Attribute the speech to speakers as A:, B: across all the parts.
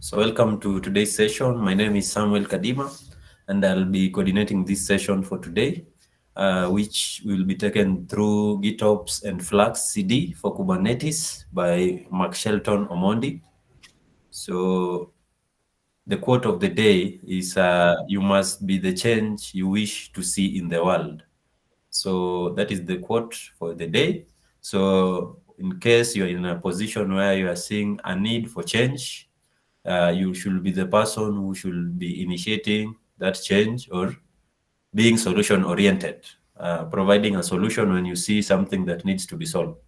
A: So welcome to today's session. My name is Samuel Kadima, and I'll be coordinating this session for today, which will be taken through GitOps and FluxCD for Kubernetes by McShelton Omondi. So the quote of the day is, you must be the change you wish to see in the world. So that is the quote for the day. So in case you're in a position where you are seeing a need for change, you should be the person who should be initiating that change or being solution oriented, providing a solution when you see something that needs to be solved.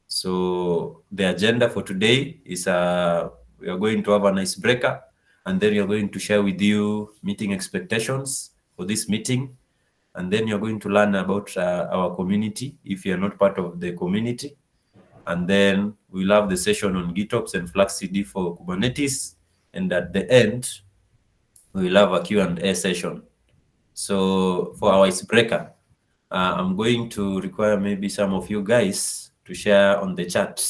A: So the agenda for today is we are going to have an icebreaker, and then you're going to share with you meeting expectations for this meeting. And then you're going to learn about our community if you're not part of the community. And then we'll have the session on GitOps and FluxCD for Kubernetes. And at the end, we'll have a Q&A session. So for our icebreaker, I'm going to require maybe some of you guys to share on the chat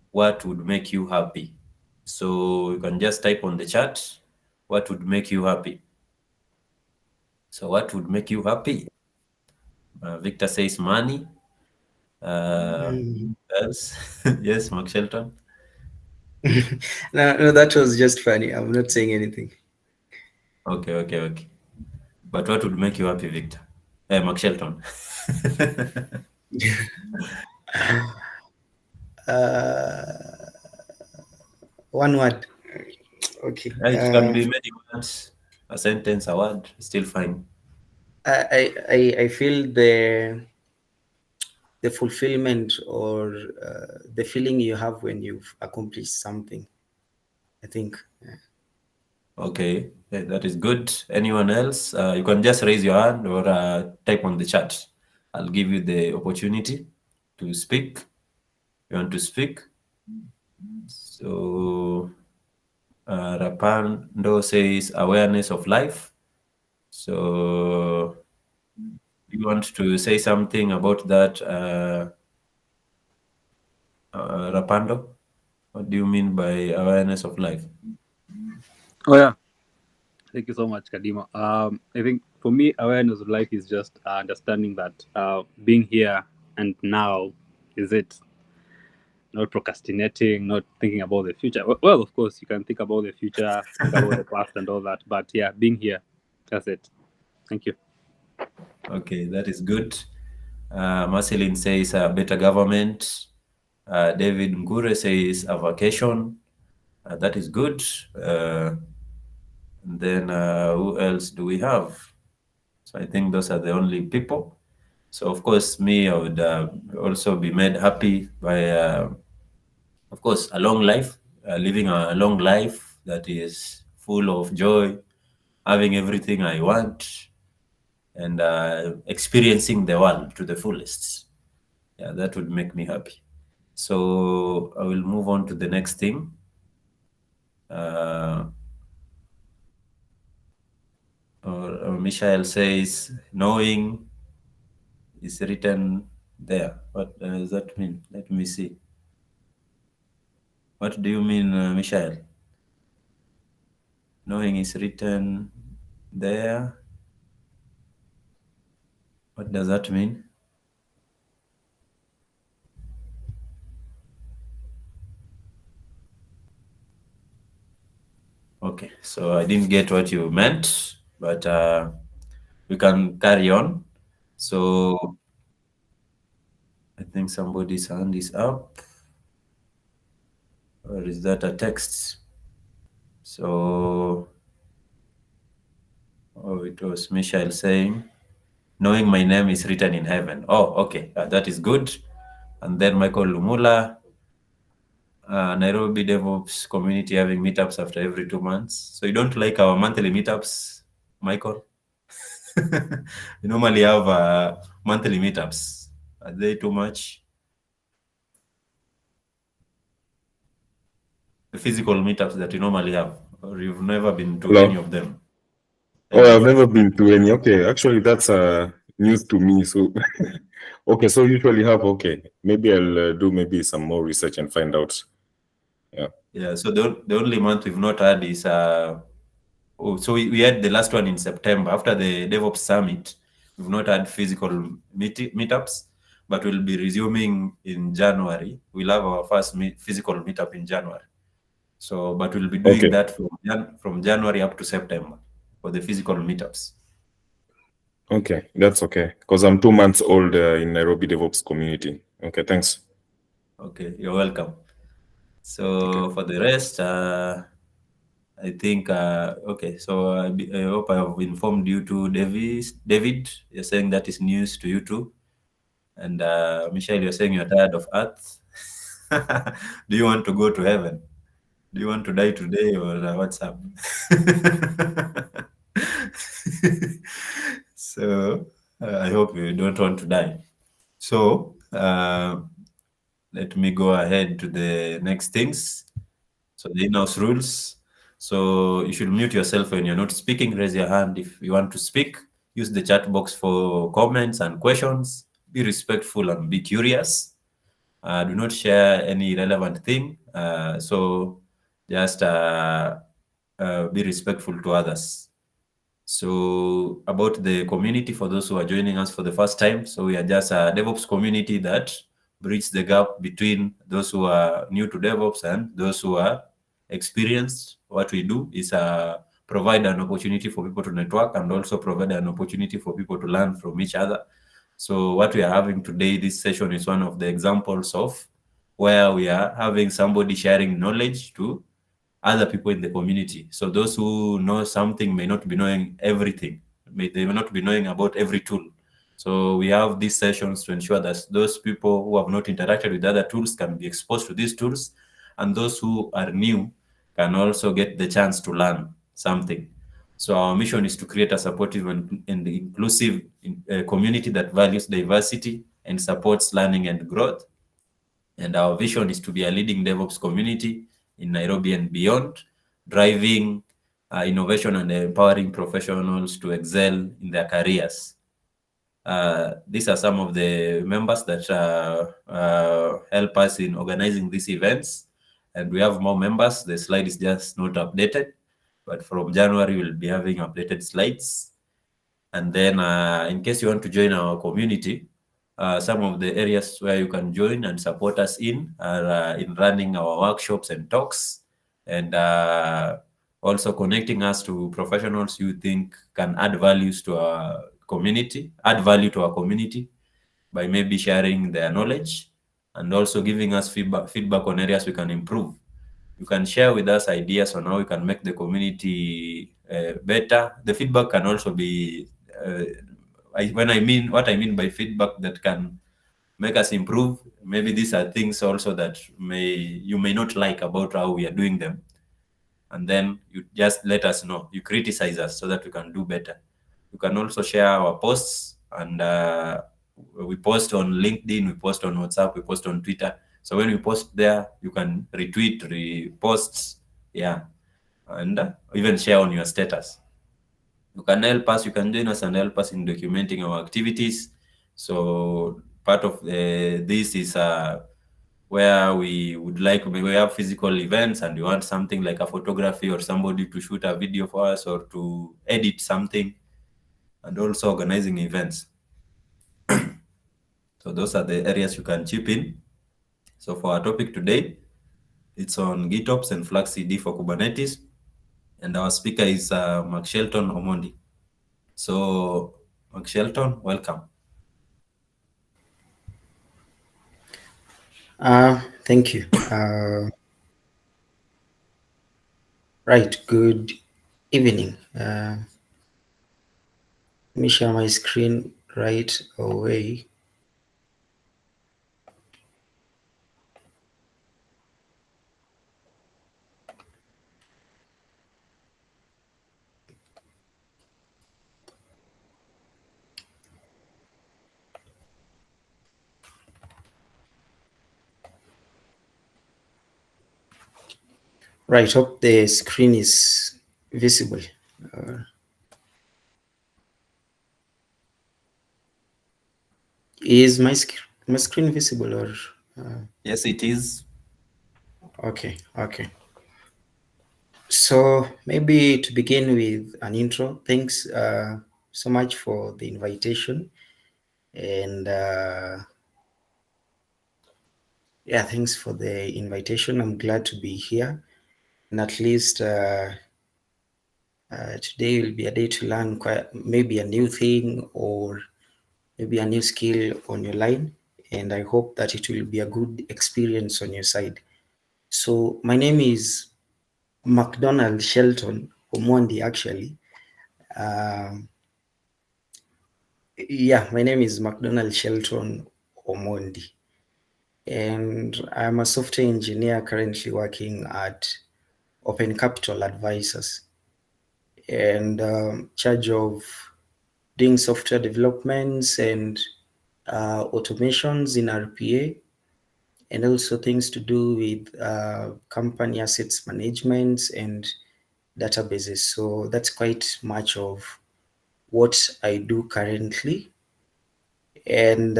A: what would make you happy. So you can just type on the chat, what would make you happy? So what would make you happy? Victor says money. Else? Yes, McShelton.
B: No, that was just funny. I'm not saying anything.
A: Okay. But what would make you happy, Victor? McShelton.
B: One word. Okay.
A: It can be many words, a sentence, a word, still fine.
B: I feel the fulfillment or the feeling you have when you've accomplished something. I think.
A: Okay, that is good. Anyone else? You can just raise your hand or type on the chat. I'll give you the opportunity to speak. You want to speak? So Rapando says awareness of life. So you want to say something about that, Rapando? What do you mean by awareness of life?
C: Oh yeah, thank you so much, Kadima. I think for me, awareness of life is just understanding that being here and now is it. Not procrastinating, not thinking about the future. Well, of course, you can think about the future, think about the past and all that. But yeah, being here, that's it. Thank you.
A: Okay, that is good. Marceline says better government. David Ngure says a vacation. That is good. And then who else do we have? So I think those are the only people. So of course, me, I would also be made happy by, of course, a long life, living a long life that is full of joy, having everything I want, and experiencing the world to the fullest. Yeah, that would make me happy. So I will move on to the next thing. Or Michael says, knowing is written there. What does that mean? Let me see. What do you mean, Michael? Knowing is written there. What does that mean? Okay, so I didn't get what you meant, but we can carry on. So I think somebody's hand is up. Or is that a text? So, it was Michael saying, knowing my name is written in heaven. Oh, okay, that is good. And then Michael Lumula, Nairobi DevOps community having meetups after every 2 months. So you don't like our monthly meetups, Michael? We normally have monthly meetups. Are they too much? The physical meetups that you normally have, or you've never been to any of them?
D: Oh, I've never been to any. Okay, actually, that's news to me. So, okay, so usually have. Okay, maybe I'll do maybe some more research and find out.
A: Yeah. So the only month we've not had is so we had the last one in September after the DevOps Summit. We've not had physical meetups, but we'll be resuming in January. We'll have our first physical meetup in January. So, but we'll be doing that from January up to September for the physical meetups.
D: Okay, that's okay. Because I'm 2 months old in Nairobi DevOps community. Okay, thanks.
A: Okay, you're welcome. So for the rest, I think, okay, so I hope I have informed you too, David. You're saying that is news to you too. And Michelle, you're saying you're tired of Earth. Do you want to go to heaven? Do you want to die today or what's up? So I hope you don't want to die. So let me go ahead to the next things. So the in-house rules. So you should mute yourself when you're not speaking. Raise your hand if you want to speak. Use the chat box for comments and questions. Be respectful and be curious. Do not share any irrelevant thing. So just be respectful to others. So about the community, for those who are joining us for the first time, so we are just a DevOps community that bridges the gap between those who are new to DevOps and those who are experienced. What we do is provide an opportunity for people to network and also provide an opportunity for people to learn from each other. So what we are having today, this session is one of the examples of where we are having somebody sharing knowledge to other people in the community. So those who know something may not be knowing everything. They may not be knowing about every tool. So we have these sessions to ensure that those people who have not interacted with other tools can be exposed to these tools, and those who are new can also get the chance to learn something. So our mission is to create a supportive and inclusive community that values diversity and supports learning and growth. And our vision is to be a leading DevOps community in Nairobi and beyond, driving innovation and empowering professionals to excel in their careers. These are some of the members that help us in organizing these events. And we have more members. The slide is just not updated, but from January, we'll be having updated slides. And then in case you want to join our community, some of the areas where you can join and support us in are in running our workshops and talks, and also connecting us to professionals you think can add value to our community by maybe sharing their knowledge and also giving us feedback on areas we can improve. You can share with us ideas on how we can make the community better. The feedback can also be what I mean by feedback that can make us improve. Maybe these are things also that you may not like about how we are doing them, and then you just let us know. You criticize us so that we can do better. You can also share our posts, and we post on LinkedIn, we post on WhatsApp, we post on Twitter. So when we post there, you can retweet, repost, yeah, and even share on your status. You can help us, you can join us and help us in documenting our activities. So part of this is where we would like, we have physical events and we want something like a photography or somebody to shoot a video for us or to edit something, and also organizing events. So those are the areas you can chip in. So for our topic today, it's on GitOps and FluxCD for Kubernetes. And our speaker is McShelton Omondi. So McShelton, welcome.
B: Thank you. Right, good evening. Let me share my screen right away. Right, hope the screen is visible. Is my screen visible or?
A: Yes, it is.
B: Okay. So maybe to begin with an intro, thanks so much for the invitation. And yeah, thanks for the invitation. I'm glad to be here. And at least today will be a day to learn maybe a new thing or maybe a new skill on your line. And I hope that it will be a good experience on your side. So my name is McShelton, Omondi actually. Yeah, my name is McShelton Omondi. And I'm a software engineer currently working at Open Capital Advisors, and charge of doing software developments and automations in RPA, and also things to do with company assets management and databases. So that's quite much of what I do currently. And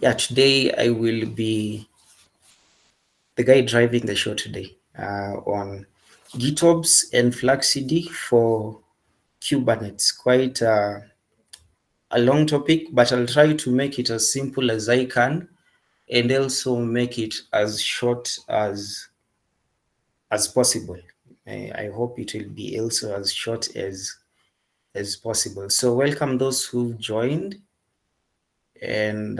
B: yeah, today I will be the guy driving the show today on GitOps and FluxCD for Kubernetes. Quite a long topic, but I'll try to make it as simple as I can, and also make it as short as possible. I hope it will be also as short as possible. So welcome those who've joined, and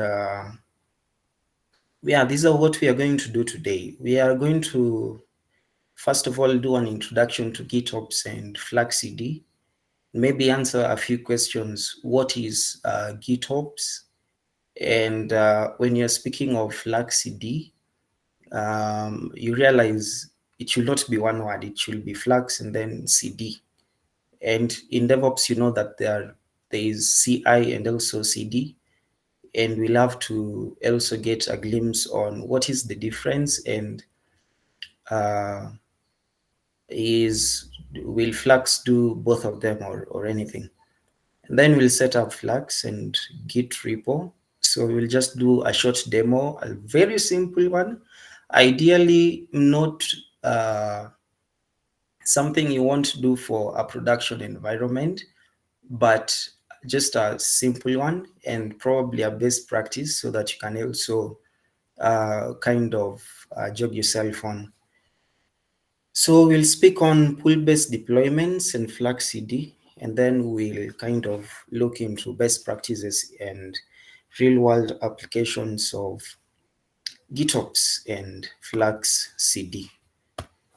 B: yeah, these are what we are going to do today. We are going to first of all do an introduction to GitOps and FluxCD, maybe answer a few questions. What is GitOps? And when you're speaking of FluxCD, you realize it should not be one word. It should be Flux and then CD. And in DevOps, you know that there is CI and also CD. And we'll have to also get a glimpse on what is the difference, and will Flux do both of them or anything? And then we'll set up Flux and Git repo. So we'll just do a short demo, a very simple one. Ideally, not something you want to do for a production environment, but just a simple one and probably a best practice so that you can also kind of jog yourself on. So we'll speak on pull-based deployments and FluxCD, and then we'll kind of look into best practices and real-world applications of GitOps and FluxCD.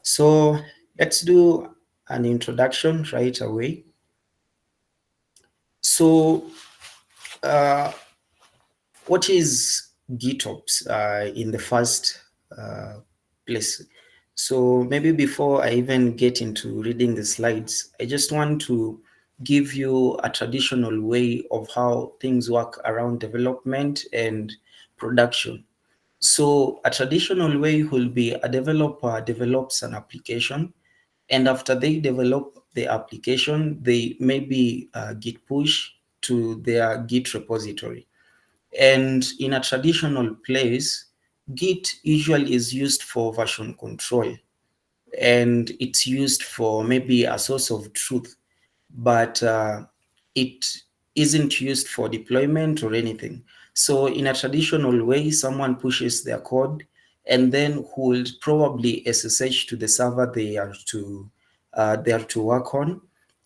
B: So let's do an introduction right away. So what is GitOps in the first place? So maybe before I even get into reading the slides, I just want to give you a traditional way of how things work around development and production. So a traditional way will be a developer develops an application, and after they develop the application, they maybe git push to their Git repository. And in a traditional place, Git usually is used for version control, and it's used for maybe a source of truth, but it isn't used for deployment or anything. So in a traditional way, someone pushes their code and then will probably SSH to the server they are to work on.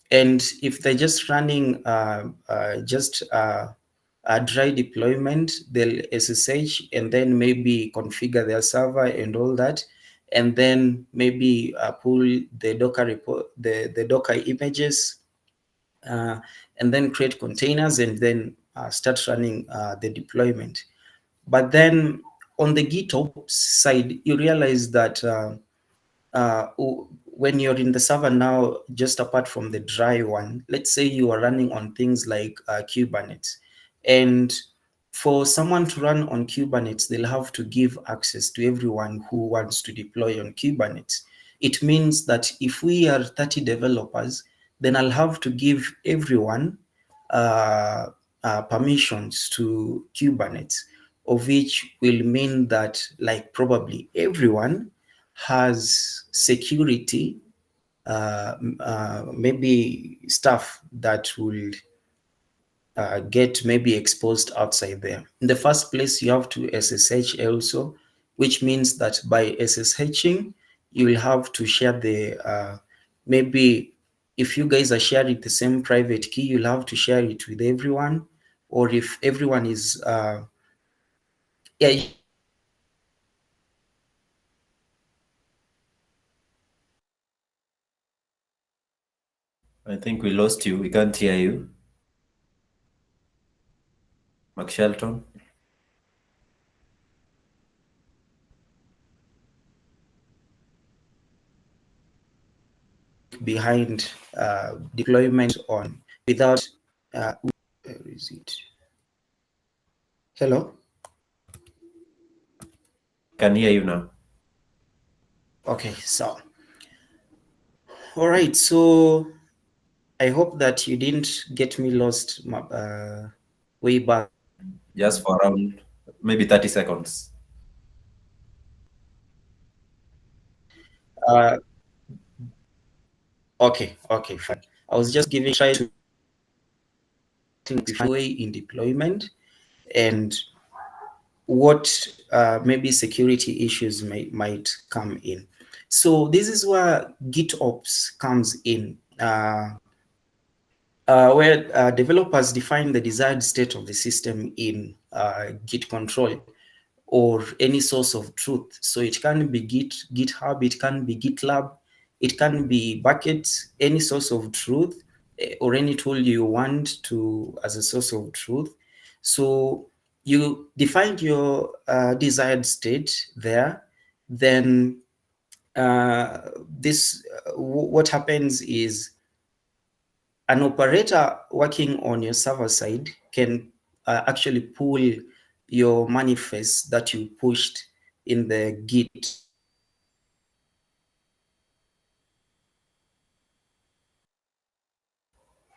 B: And if they're just running a dry deployment, they'll SSH and then maybe configure their server and all that, and then maybe pull the Docker the Docker images, and then create containers and then start running the deployment. But then on the GitOps side, you realize that when you're in the server now, just apart from the dry one, let's say you are running on things like Kubernetes. And for someone to run on Kubernetes, they'll have to give access to everyone who wants to deploy on Kubernetes. It means that if we are 30 developers, then I'll have to give everyone permissions to Kubernetes. of which will mean that like probably everyone has security, maybe stuff that will get maybe exposed outside there. In the first place, you have to SSH also, which means that by SSHing, you will have to share the, maybe if you guys are sharing the same private key, you'll have to share it with everyone. Or if everyone is, yeah.
A: I think we lost you. We can't hear you. McShelton.
B: Behind deployment on without, where is it? Hello?
A: Can hear you now.
B: Okay, so, all right, so I hope that you didn't get me lost way back.
A: Just for around maybe 30 seconds.
B: Okay, fine. I was just try to way in deployment and what maybe security issues might come in. So this is where GitOps comes in, where developers define the desired state of the system in Git control or any source of truth. So it can be GitHub, it can be GitLab, it can be buckets, any source of truth, or any tool you want to as a source of truth. So you define your desired state there. Then what happens is an operator working on your server side can actually pull your manifest that you pushed in the Git.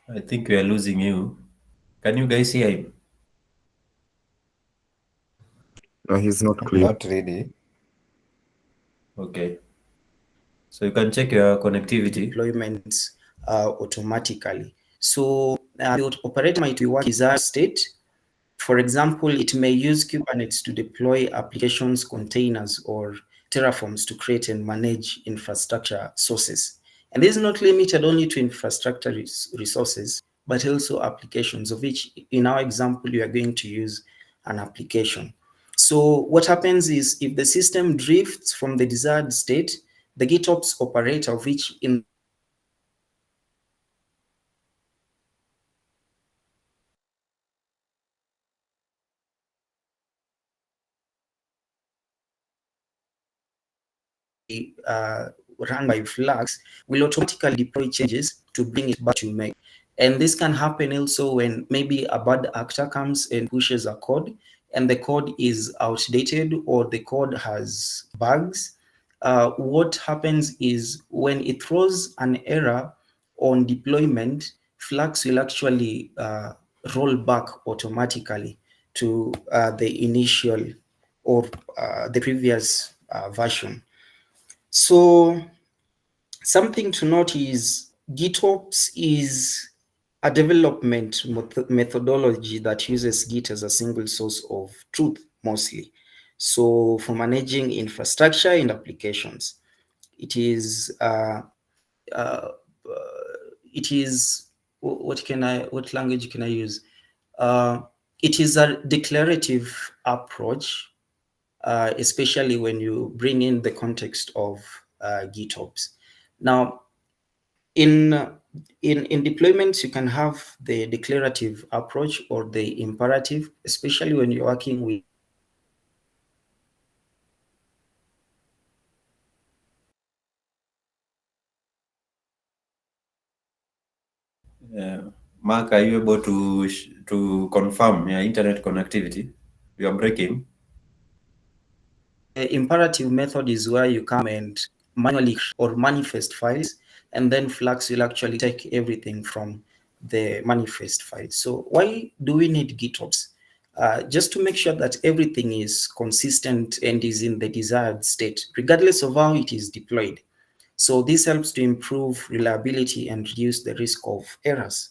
A: I think we are losing you. Can you guys hear him?
D: No, he's not clear.
E: Not really.
A: Okay. So you can check your connectivity.
B: Deployments automatically. So the operator might be working desired state. For example, it may use Kubernetes to deploy applications, containers, or Terraforms to create and manage infrastructure sources. And this is not limited only to infrastructure resources, but also applications, of which in our example, you are going to use an application. So what happens is if the system drifts from the desired state, the GitOps operator, of which in run by Flux will automatically deploy changes to bring it back to make. And this can happen also when maybe a bad actor comes and pushes a code and the code is outdated or the code has bugs. What happens is when it throws an error on deployment, Flux will actually roll back automatically to the initial or the previous version. So something to note is GitOps is a development methodology that uses Git as a single source of truth mostly. So for managing infrastructure and applications, it is what language can I use? It is a declarative approach, especially when you bring in the context of GitOps. Now, in deployments, you can have the declarative approach or the imperative, especially when you're working with
A: Mark, are you able to confirm your internet connectivity? You are breaking.
B: the imperative method is where you come and manually or manifest files, and then Flux will actually take everything from the manifest file. So why do we need GitOps? just to make sure that everything is consistent and is in the desired state, regardless of how it is deployed. So this helps to improve reliability and reduce the risk of errors.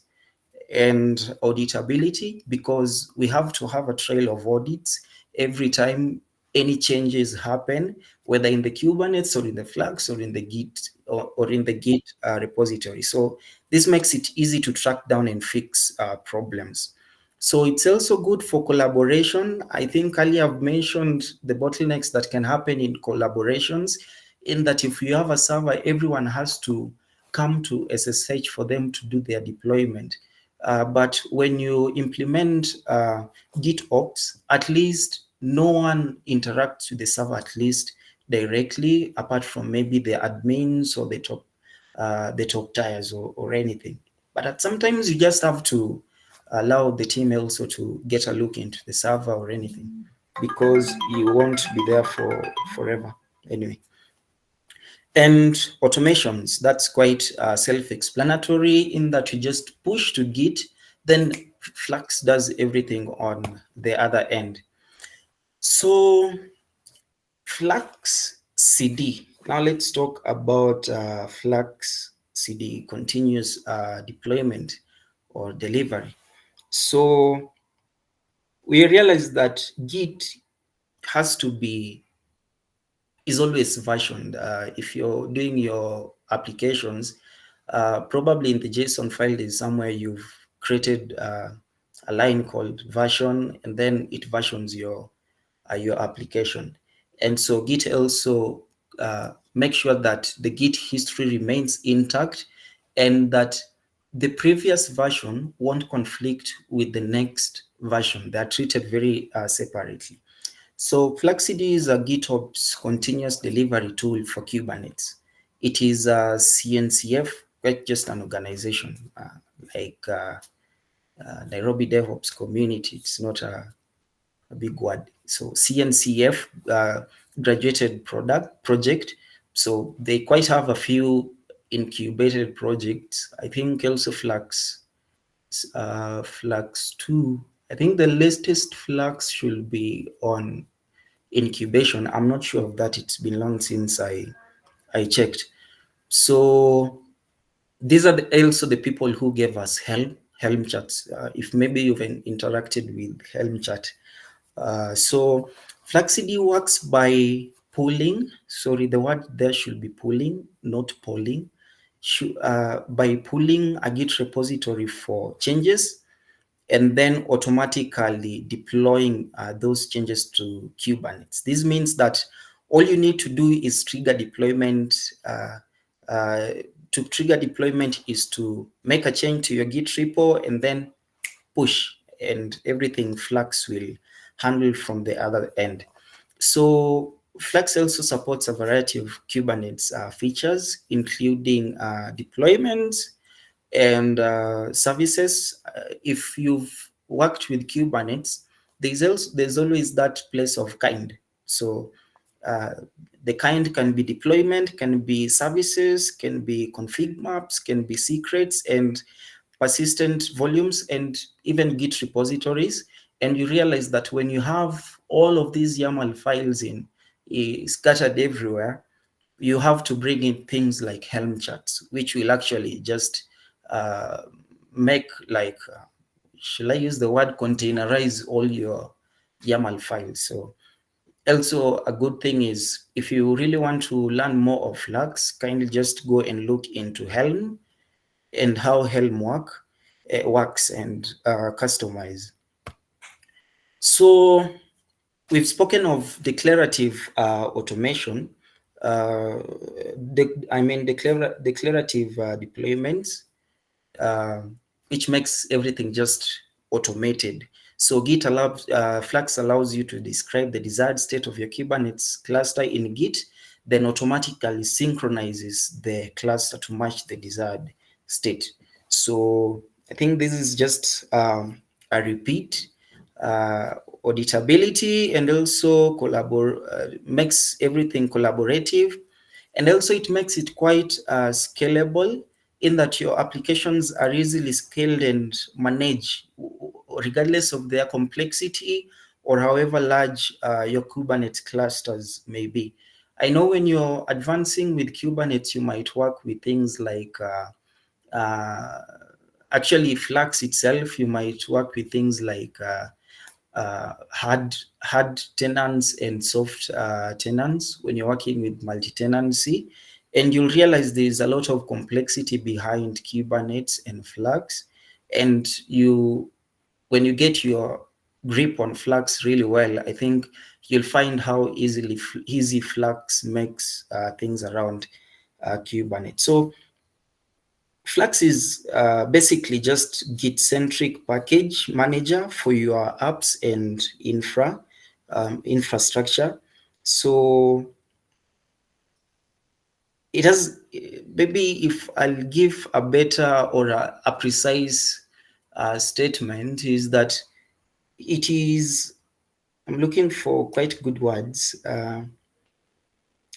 B: And auditability, because we have to have a trail of audits every time any changes happen, whether in the Kubernetes or in the Flux or in the Git or in the Git repository. So this makes it easy to track down and fix problems. So it's also good for collaboration. I think earlier I've mentioned the bottlenecks that can happen in collaborations, in that if you have a server, everyone has to come to SSH for them to do their deployment. But when you implement GitOps, at least no one interacts with the server, at least directly, apart from maybe the admins or the top tiers or anything. But sometimes you just have to allow the team also to get a look into the server or anything, because you won't be there for forever anyway. And automations, that's quite self-explanatory, in that you just push to Git, then Flux does everything on the other end. So FluxCD. Now let's talk about FluxCD, continuous deployment or delivery. So we realize that Git is always versioned. If you're doing your applications, probably in the JSON file is somewhere you've created a line called version, and then it versions your application. And so Git also makes sure that the Git history remains intact, and that the previous version won't conflict with the next version. They're treated very separately. So FluxCD is a GitOps continuous delivery tool for Kubernetes. It is a CNCF, quite just an organization like Nairobi DevOps community. It's not a big word. So CNCF, graduated project. So they quite have a few incubated projects. I think also Flux 2. I think the latest Flux should be on incubation. I'm not sure of that. It's been long since I checked. So these are also the people who gave us Helm chats. If maybe you've interacted with Helm chat. So FluxCD works by pulling. Sorry, the word there should be pulling, not polling. By pulling a Git repository for changes, and then automatically deploying those changes to Kubernetes. This means that all you need to do is trigger deployment. To trigger deployment is to make a change to your Git repo and then push, and everything Flux will handle from the other end. So Flux also supports a variety of Kubernetes features, including deployments and services. If you've worked with Kubernetes, there's always that place of kind. So the kind can be deployment, can be services, can be config maps, can be secrets and persistent volumes, and even Git repositories. And you realize that when you have all of these YAML files scattered everywhere, you have to bring in things like Helm charts, which will actually just make shall I use the word containerize all your YAML files. So also a good thing is, if you really want to learn more of Flux, kindly just go and look into Helm and how Helm works and customize. So we've spoken of declarative automation. Declarative deployments, which makes everything just automated. So Flux allows you to describe the desired state of your Kubernetes cluster in Git, then automatically synchronizes the cluster to match the desired state. So I think this is just a repeat. Auditability, and also makes everything collaborative, and also it makes it quite scalable, in that your applications are easily scaled and managed regardless of their complexity or however large your Kubernetes clusters may be. I know when you're advancing with Kubernetes, you might work with things like actually Flux itself. You might work with things like hard tenants and soft tenants when you're working with multi-tenancy, and you'll realize there's a lot of complexity behind Kubernetes and Flux. And when you get your grip on Flux really well, I think you'll find how easy Flux makes things around Kubernetes. So Flux is basically just Git-centric package manager for your apps and infrastructure. So it has, maybe if I'll give a better or a precise statement, is that it is, I'm looking for quite good words.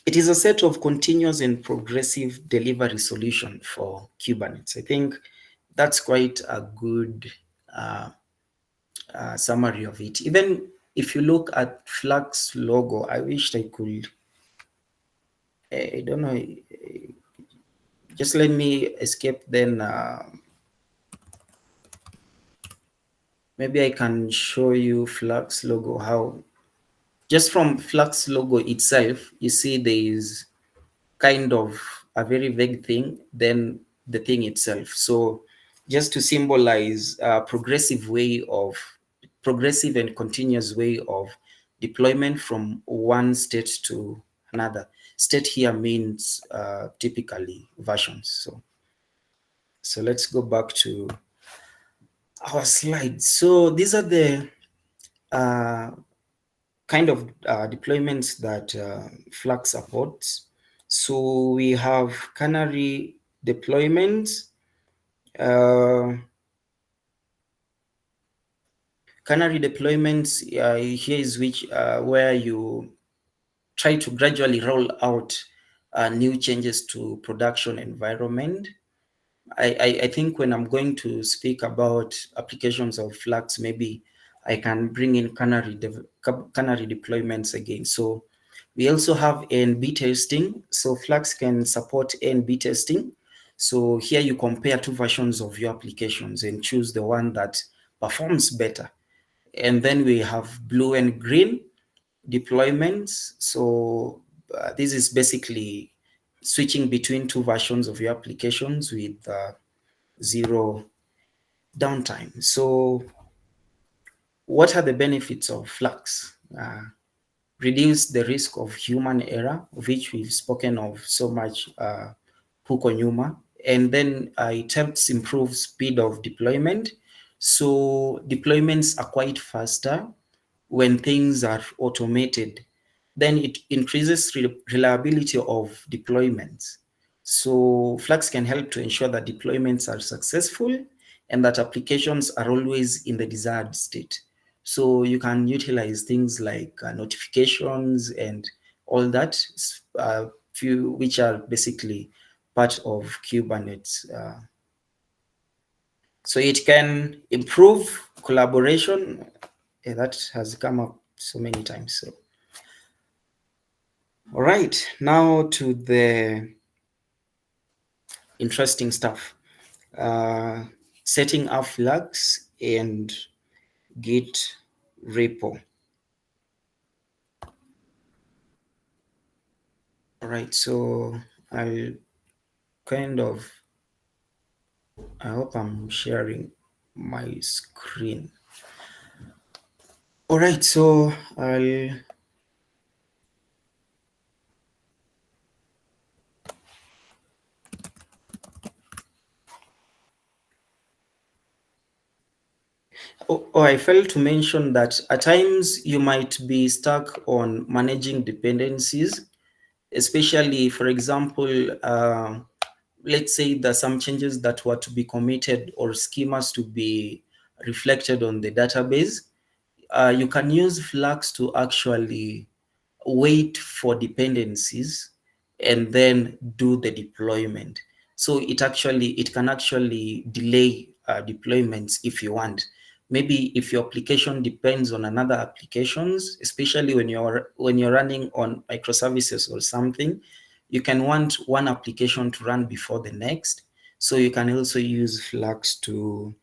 B: It is a set of continuous and progressive delivery solution for Kubernetes. I think that's quite a good summary of it. Even if you look at Flux logo, I wish I could, I don't know, just let me escape then. Maybe I can show you Flux logo, how just from Flux logo itself, you see there is kind of a very vague thing, then the thing itself. So just to symbolize a progressive and continuous way of deployment from one state to another. State here means typically versions. So let's go back to our slides. So these are the kind of deployments that Flux supports. So we have canary deployments. Canary deployments, here is where you try to gradually roll out new changes to production environment. I think when I'm going to speak about applications of Flux, maybe I can bring in canary deployments again. So we also have A/B testing. So Flux can support A/B testing. So here you compare two versions of your applications and choose the one that performs better. And then we have blue and green deployments. So this is basically switching between two versions of your applications with zero downtime. So what are the benefits of Flux? Reduce the risk of human error, of which we've spoken of so much, huko nyuma. And then it helps improve speed of deployment. So deployments are quite faster when things are automated. Then it increases reliability of deployments. So Flux can help to ensure that deployments are successful and that applications are always in the desired state. So you can utilize things like notifications and all that, which are basically part of Kubernetes. So it can improve collaboration. That has come up so many times. So, all right, now to the interesting stuff. Setting up Flux and Git repo. All right, so I hope I'm sharing my screen. All right, so I failed to mention that at times you might be stuck on managing dependencies, especially, for example, let's say there's some changes that were to be committed or schemas to be reflected on the database. You can use Flux to actually wait for dependencies and then do the deployment. So it can actually delay deployments if you want. maybe if your application depends on another applications, especially when you're running on microservices or something, you can want one application to run before the next. So you can also use Flux to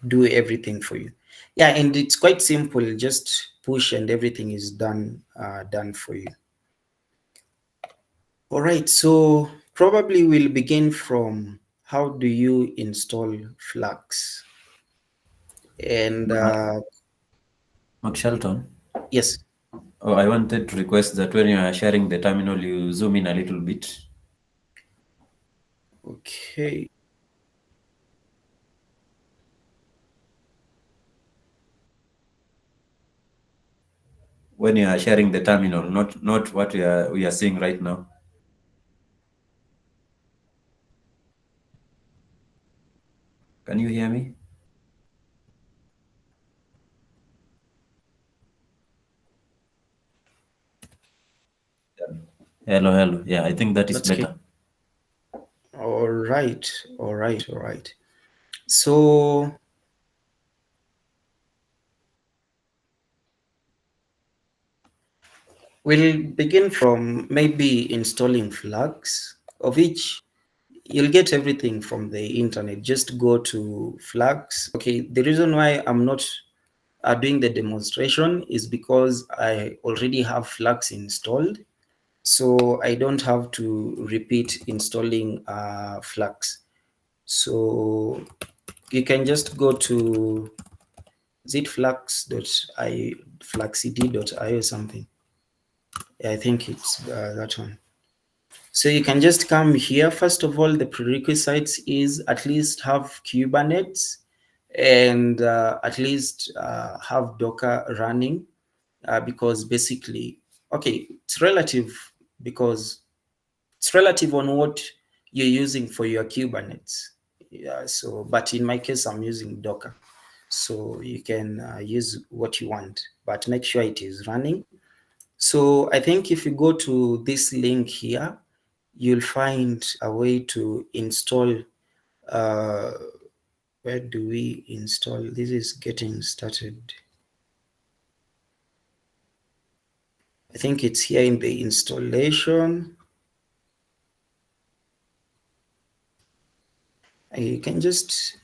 B: do everything for you. Yeah, and it's quite simple. Just push and everything is done for you. All right, so probably we'll begin from how do you install Flux? And
A: McShelton.
B: yes.
A: Oh, I wanted to request that when you are sharing the terminal, you zoom in a little bit.
B: Okay.
A: When you are sharing the terminal, not what we are seeing right now. Can you hear me? Hello. Yeah, I think that is
B: That's okay.
A: better.
B: All right. So we'll begin from maybe installing Flux, of which you'll get everything from the internet. Just go to Flux. Okay, the reason why I'm not doing the demonstration is because I already have Flux installed. So I don't have to repeat installing Flux. So you can just go to fluxcd.io or something. I think it's that one. So you can just come here. First of all, the prerequisites is at least have Kubernetes and at least have Docker running because basically, okay, it's relative because it's relative on what you're using for your Kubernetes. Yeah, so, but in my case, I'm using Docker. So you can use what you want, but make sure it is running. So I think if you go to this link here, you'll find a way to install. Where do we install? This is getting started. I think it's here in the installation. You can just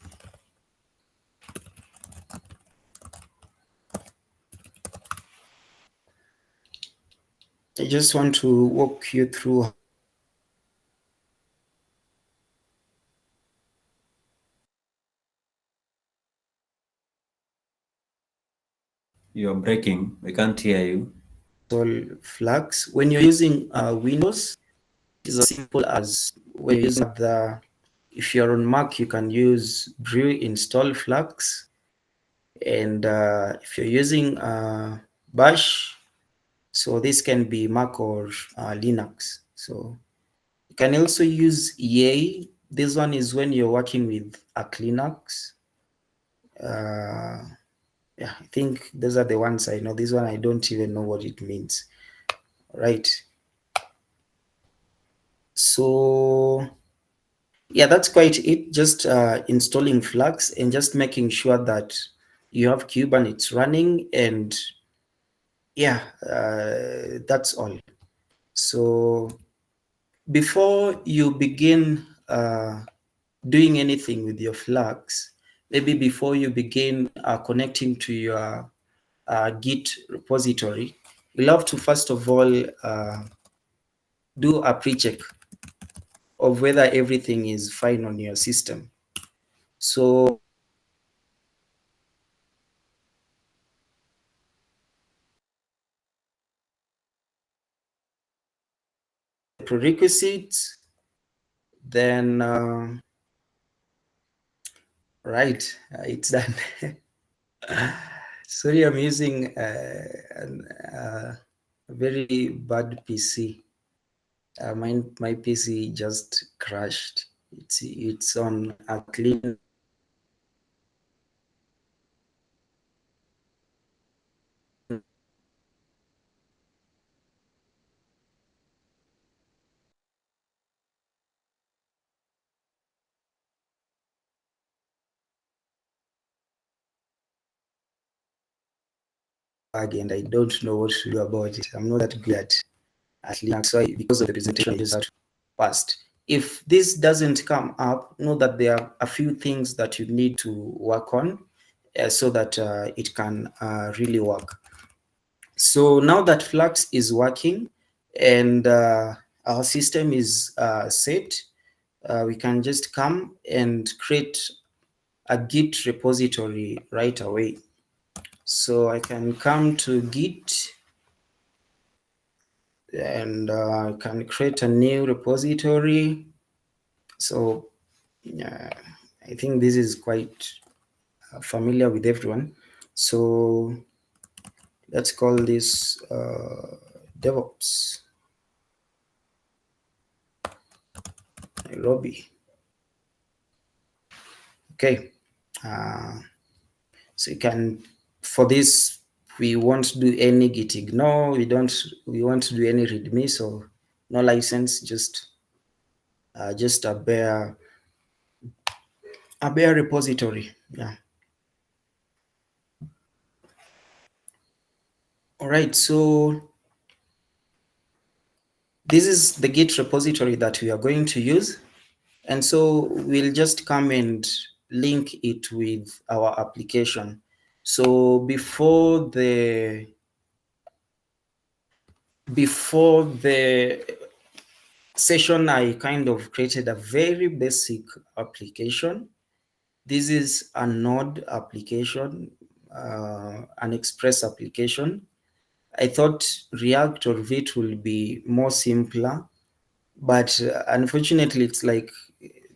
B: I just want to walk you through.
A: You're breaking. I can't hear you.
B: Install Flux. When you're using Windows, it's as simple as when you're using if you're on Mac, you can use brew install Flux. And if you're using Bash, so this can be Mac or Linux. So you can also use EA. This one is when you're working with a Linux. Yeah, I think those are the ones I know. This one I don't even know what it means. Right. So yeah, that's quite it. Just installing Flux and just making sure that you have Kubernetes running, and yeah, that's all. So before you begin doing anything with your Flux, maybe before you begin connecting to your Git repository, you'll have to first of all do a pre-check of whether everything is fine on your system. So prerequisites, then right, it's done. Sorry, I'm using a very bad PC. My PC just crashed. It's on a clean. bug and I don't know what to do about it. I'm not that good at Linux, so because of the presentation, I just had to pass. If this doesn't come up, know that there are a few things that you need to work on so that it can really work. So now that Flux is working and our system is set, we can just come and create a Git repository right away. So I can come to Git and can create a new repository. So I think this is quite familiar with everyone. So let's call this DevOps Nairobi. Okay. So you can, for this, we won't do any git ignore. We won't do any readme. So no license, just a bare repository. Yeah. All right. So this is the Git repository that we are going to use. And so we'll just come and link it with our application. So before the session, I kind of created a very basic application. This is a Node application, an Express application. I thought React or Vite will be more simpler, but unfortunately, it's like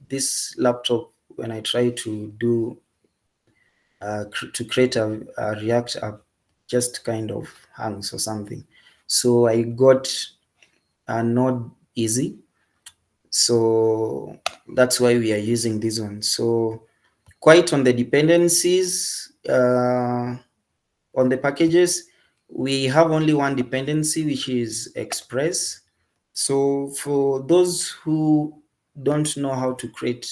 B: this laptop, when I try to do to create a React app, just kind of hangs or something. So I got a Node Easy. So that's why we are using this one. So quite on the dependencies, on the packages, we have only one dependency, which is Express. So for those who don't know how to create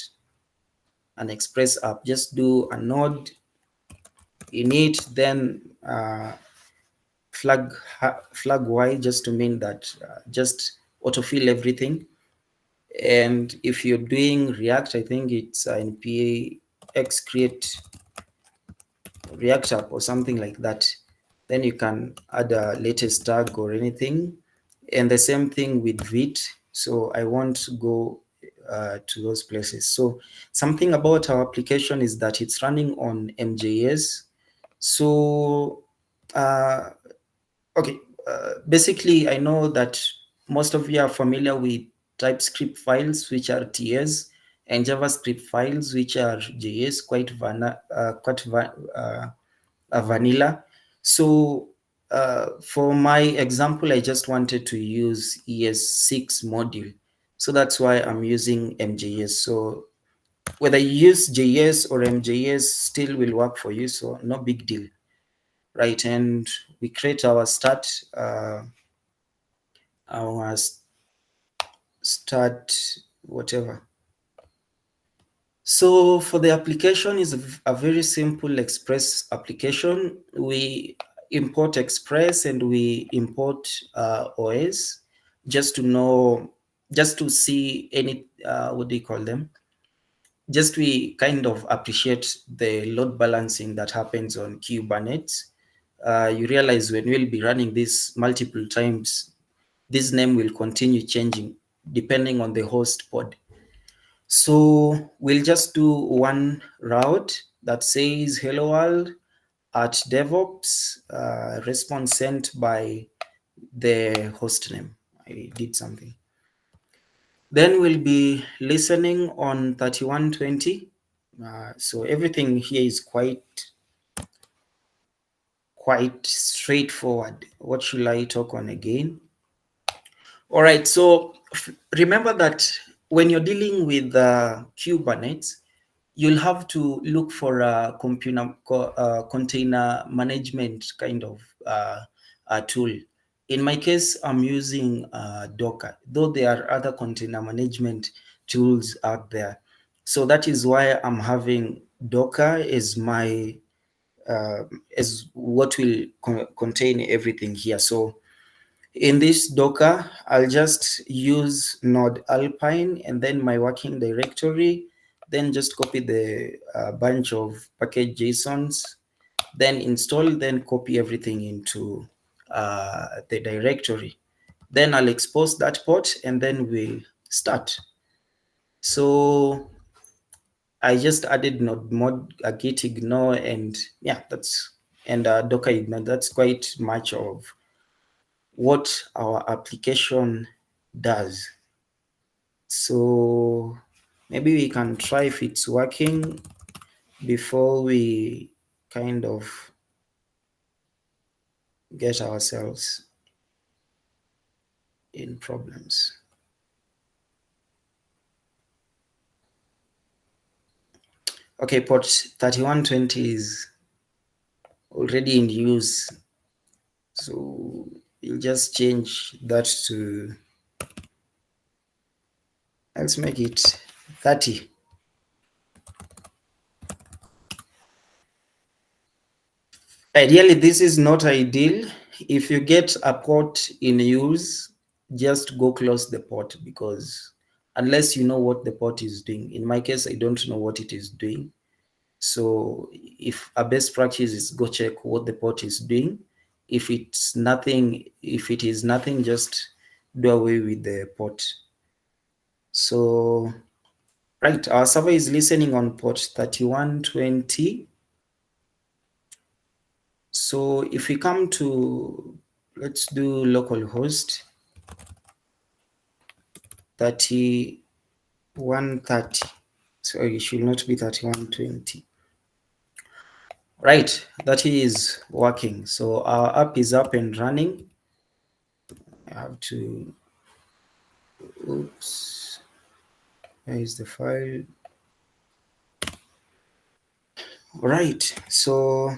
B: an Express app, just do a node init, then flag y, just to mean that just autofill everything. And if you're doing React, I think it's npm x create React app or something like that. Then you can add a latest tag or anything. And the same thing with Vite. So I won't go to those places. So something about our application is that it's running on MJS. So okay, basically I know that most of you are familiar with TypeScript files, which are TS, and JavaScript files, which are JS, quite vanilla. So for my example, I just wanted to use ES6 module. So that's why I'm using MJS. So whether you use JS or MJS still will work for you. So no big deal, right? And we create our start whatever. So for the application is a very simple Express application. We import Express and we import OS just to see any, what do you call them? Just we kind of appreciate the load balancing that happens on Kubernetes. You realize when we'll be running this multiple times, this name will continue changing depending on the host pod. So we'll just do one route that says hello world at DevOps, response sent by the host name. I did something. Then we'll be listening on 3120. So everything here is quite straightforward. What should I talk on again? All right, so remember that when you're dealing with Kubernetes, you'll have to look for a container management kind of a tool. In my case, I'm using Docker, though there are other container management tools out there. So that is why I'm having Docker as my as what will contain everything here. So in this Docker, I'll just use node alpine and then my working directory, then just copy the bunch of package JSONs, then install, then copy everything into the directory. Then I'll expose that port and then we'll start. So I just added node mod, git ignore, and yeah, that's, and Docker ignore. That's quite much of what our application does. So maybe we can try if it's working before we kind of get ourselves in problems. Okay, port 3120 is already in use. So we'll just change that to, let's make it 30. Ideally, this is not ideal. If you get a port in use, just go close the port, because unless you know what the port is doing. In my case, I don't know what it is doing. So if a best practice is go check what the port is doing. If it's nothing, if it is nothing, just do away with the port. So, right, our server is listening on port 3120. So if we come to, let's do localhost 3130. Sorry, it should not be 3120. Right, that is working. So our app is up and running. I have to, oops, where is the file? Right, so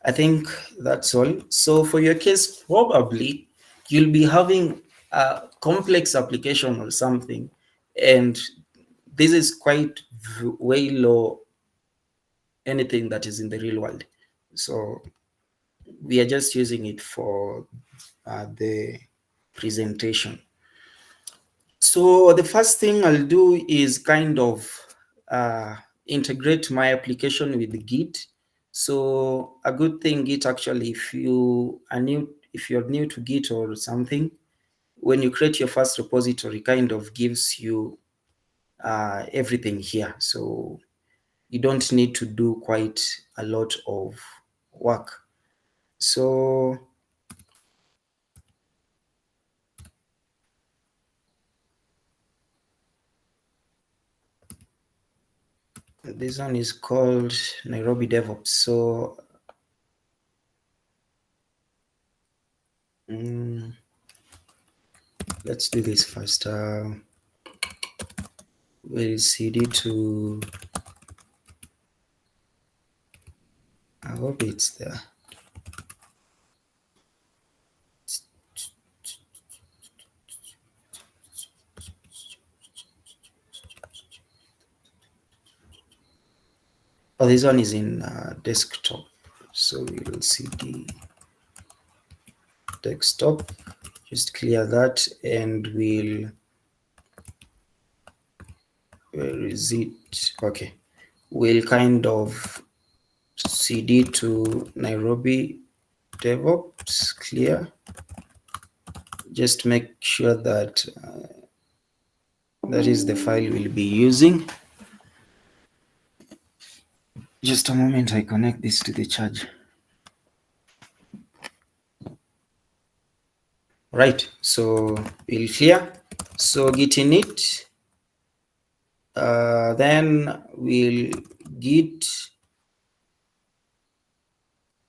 B: I think that's all. So for your case, probably you'll be having a complex application or something, and this is quite way low anything that is in the real world. So we are just using it for the presentation. So the first thing I'll do is kind of integrate my application with Git. So a good thing, Git actually, if you're new to Git or something, when you create your first repository, kind of gives you everything here. So you don't need to do quite a lot of work. So this one is called Nairobi DevOps. So let's do this first. We'll CD to, I hope it's there. Oh, this one is in desktop. So we will CD desktop, just clear that, and where is it? Okay, we'll kind of CD to Nairobi DevOps, clear. Just make sure that that is the file we'll be using. Just a moment, I connect this to the charge. Right, so we'll clear. So git init, then we'll git,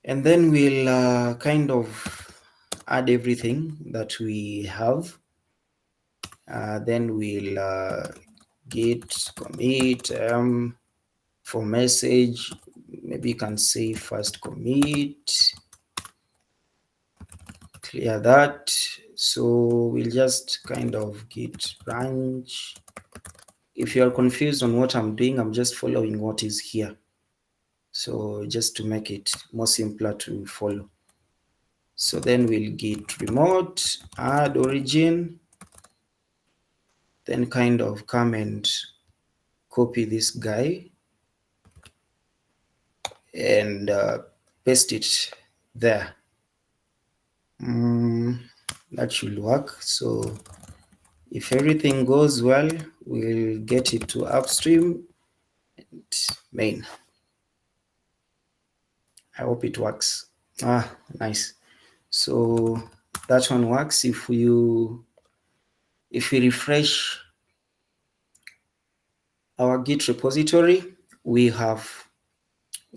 B: and then we'll kind of add everything that we have. Then we'll git commit for message. Maybe you can say first commit, clear that. So we'll just kind of git branch. If you are confused on what I'm doing, I'm just following what is here. So just to make it more simpler to follow. So then we'll git remote, add origin, then kind of come and copy this guy and paste it there. That should work. So if everything goes well, we'll get it to upstream and main. I hope it works. Nice. So that one works. If we refresh our Git repository, we have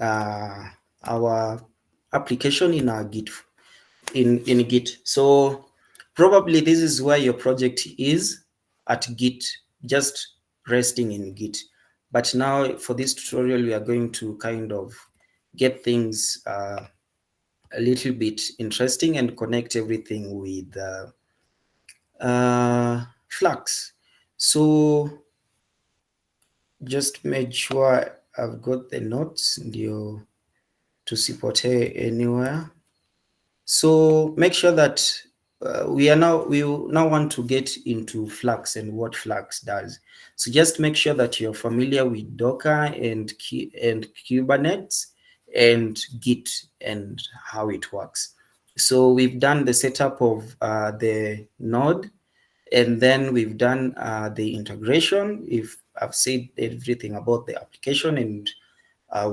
B: our application in our Git in Git. So probably this is where your project is at Git, just resting in Git. But now for this tutorial, we are going to kind of get things a little bit interesting and connect everything with Flux. So just make sure I've got the notes to support anywhere. So make sure that we now want to get into Flux and what Flux does. So just make sure that you're familiar with Docker and Kubernetes and Git and how it works. So we've done the setup of the node, and then we've done the integration. If I've said everything about the application and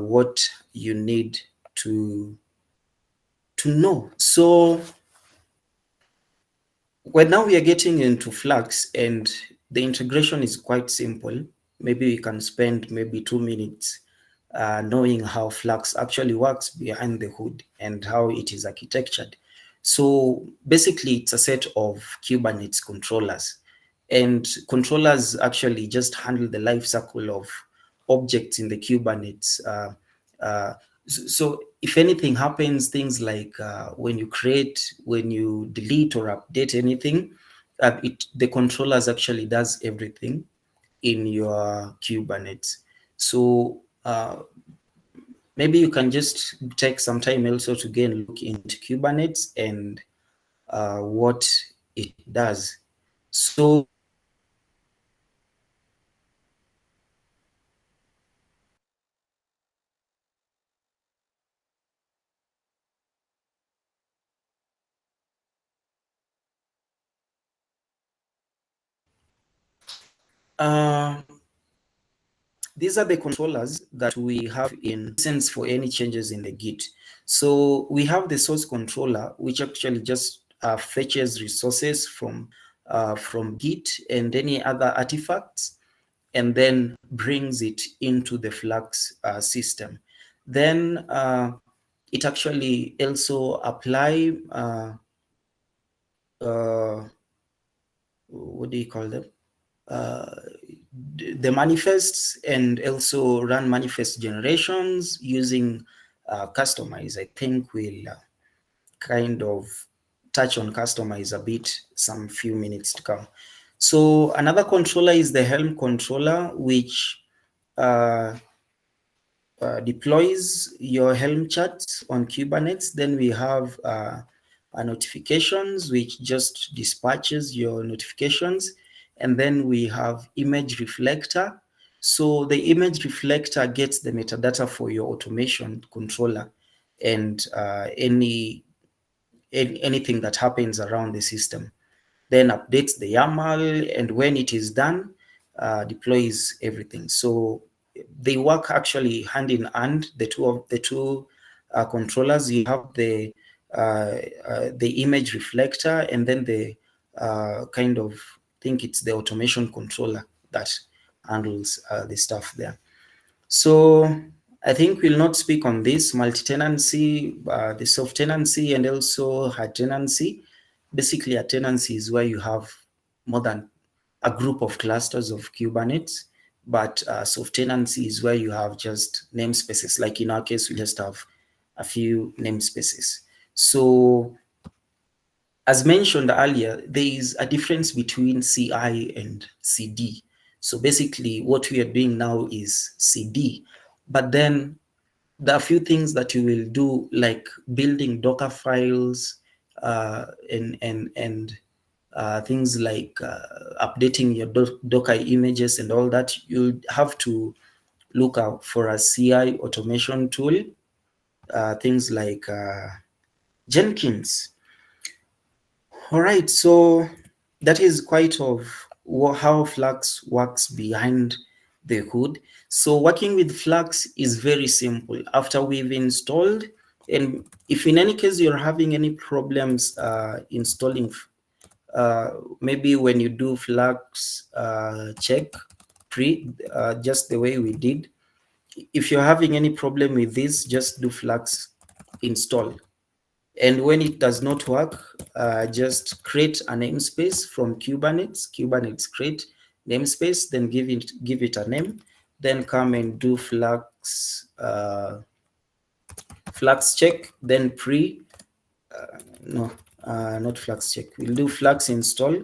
B: what you need to know. So now we are getting into Flux, and the integration is quite simple. Maybe we can spend maybe 2 minutes knowing how Flux actually works behind the hood and how it is architectured. So basically, it's a set of Kubernetes controllers, and controllers actually just handle the life cycle of objects in the Kubernetes. So if anything happens, things like when you create, when you delete or update anything, the controllers actually does everything in your Kubernetes. So maybe you can just take some time also to again look into Kubernetes and what it does. So these are the controllers that we have in sense for any changes in the Git. So we have the source controller, which actually just fetches resources from Git and any other artifacts, and then brings it into the Flux system. Then it actually also apply what do you call them? The manifests, and also run manifest generations using customize. I think we'll kind of touch on customize a bit some few minutes to come. So another controller is the Helm controller, which deploys your Helm charts on Kubernetes. Then we have notifications, which just dispatches your notifications. And then we have image reflector. So the image reflector gets the metadata for your automation controller and anything that happens around the system. Then updates the YAML, and when it is done, deploys everything. So they work actually hand in hand. The two controllers. You have the image reflector, and then the kind of think it's the automation controller that handles the stuff there. So I think we'll not speak on this multi-tenancy, the soft tenancy, and also hard tenancy. Basically, a tenancy is where you have more than a group of clusters of Kubernetes, but soft tenancy is where you have just namespaces. Like in our case, we just have a few namespaces. So as mentioned earlier, there is a difference between CI and CD. So basically what we are doing now is CD, but then there are a few things that you will do, like building Docker files and things like updating your Docker images and all that. You have to look out for a CI automation tool, things like Jenkins. All right, so that is quite of how Flux works behind the hood. So working with Flux is very simple. After we've installed, and if in any case you're having any problems installing, maybe when you do Flux check pre, just the way we did, if you're having any problem with this, just do Flux install. And when it does not work, just create a namespace from Kubernetes create namespace, then give it a name, then come and do Flux check, then not Flux check. We'll do Flux install,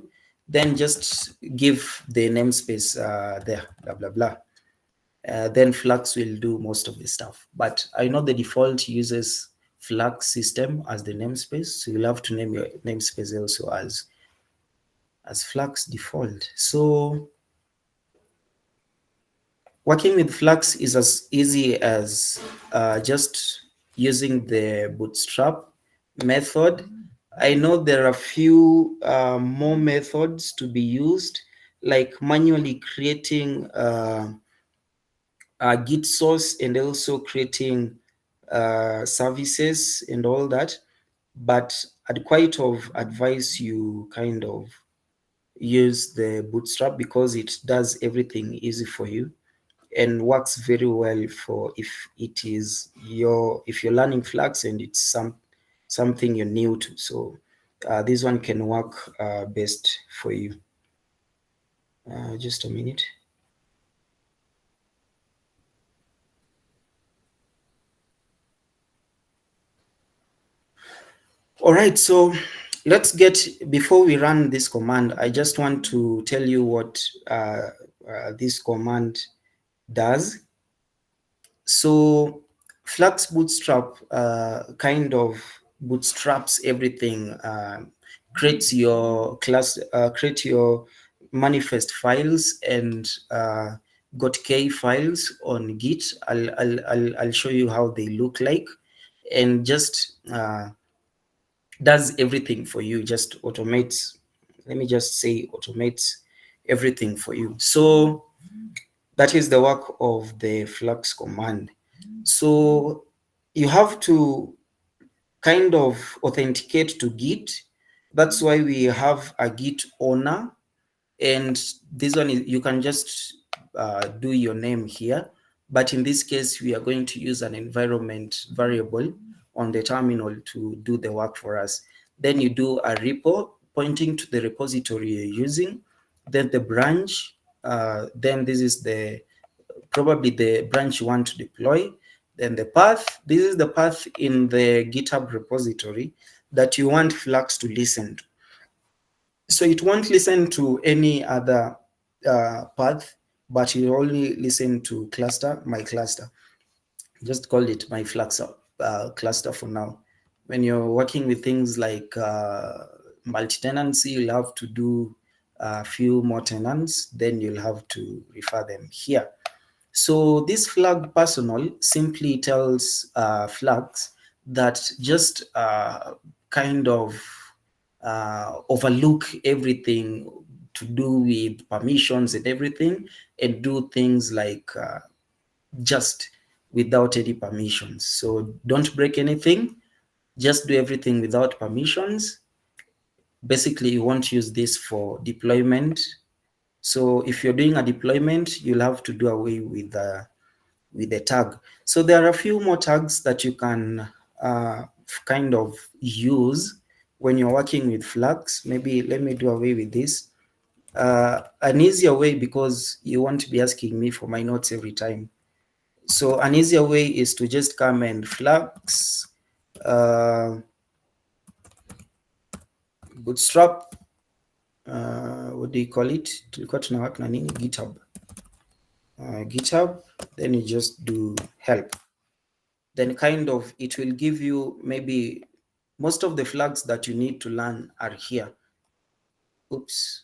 B: then just give the namespace there, blah blah blah. Then Flux will do most of the stuff. But I know the default uses Flux system as the namespace, so you'll have to name your namespace also as Flux default. So working with Flux is as easy as just using the bootstrap method. I know there are a few more methods to be used, like manually creating Git source and also creating services and all that. But I'd quite advise you kind of use the bootstrap because it does everything easy for you and works very well for if you're learning Flux and it's something you're new to. So this one can work best for you. Just a minute. All right, so before we run this command, I just want to tell you what this command does. So Flux Bootstrap kind of bootstraps everything, creates your class, create your manifest files and .k files on Git. I'll show you how they look like, and just does everything for you, just automates, let me just say automates everything for you. So that is the work of the Flux command. So you have to kind of authenticate to Git. That's why we have a Git owner, and this one is, you can just do your name here, but in this case we are going to use an environment variable on the terminal to do the work for us. Then you do a repo pointing to the repository you're using, then the branch, then this is probably the branch you want to deploy, then the path. This is the path in the GitHub repository that you want Flux to listen to. So it won't listen to any other path, but you only listen to my cluster. Just call it my Flux cluster for now. When you're working with things like multi-tenancy, you'll have to do a few more tenants, then you'll have to refer them here. So this flag personal simply tells Flux that just kind of overlook everything to do with permissions and everything, and do things like just without any permissions. So don't break anything, just do everything without permissions. Basically, you won't use this for deployment. So if you're doing a deployment, you'll have to do away with the tag. So there are a few more tags that you can kind of use when you're working with Flux. Maybe let me do away with this. An easier way, because you won't be asking me for my notes every time. So an easier way is to just come and Flux bootstrap, what do you call it? Tulikuwa tunawaka na nini? GitHub. GitHub, then you just do help. then kind of it will give you maybe most of the flags that you need to learn are here. Oops,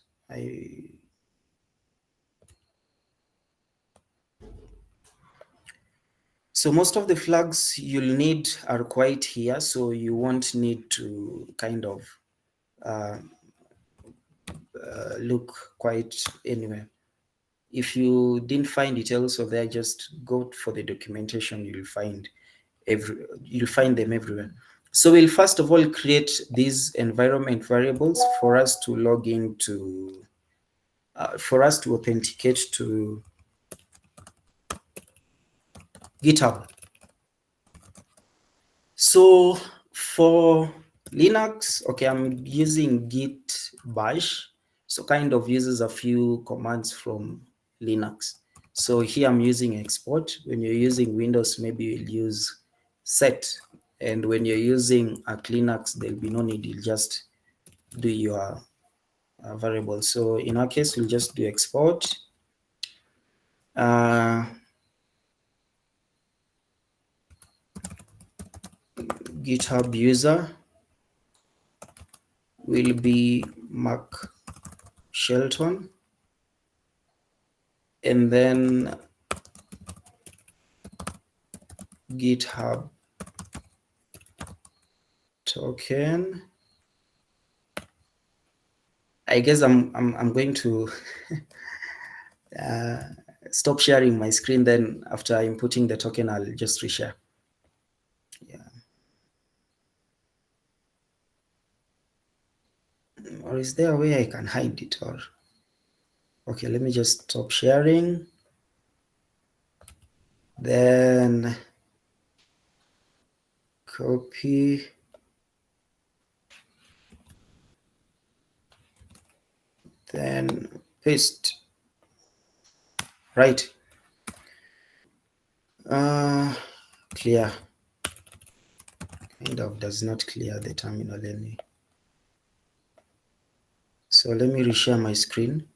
B: so most of the flags you'll need are quite here, so you won't need to kind of look quite anywhere. If you didn't find it also there, just go for the documentation. You'll find them everywhere. So we'll first of all create these environment variables for us to log into, for us to authenticate to GitHub. So for Linux, okay, I'm using git bash, so kind of uses a few commands from Linux. So here I'm using export. When you're using Windows, maybe you'll use set. And when you're using at Linux, there'll be no need, you'll just do your variable. So in our case, we'll just do export. GitHub user will be McShelton, and then GitHub token. I guess I'm going to stop sharing my screen. Then after inputting the token, I'll just reshare. Yeah. Or is there a way I can hide it? Or okay, let me just stop sharing. Then copy. Then paste. Right. Clear. Kind of does not clear the terminal anyway. So let me reshare my screen.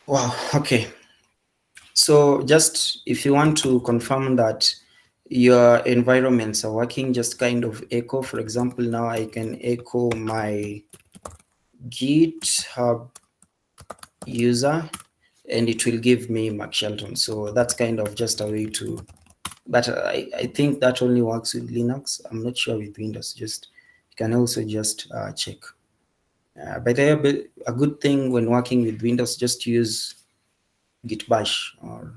B: Wow, okay. So just if you want to confirm that your environments are working, just kind of echo. For example, now I can echo my GitHub user and it will give me McShelton. So that's kind of just a way to, but I think that only works with Linux. I'm not sure with Windows. Just you can also just check. But a good thing when working with Windows, just use git bash. Or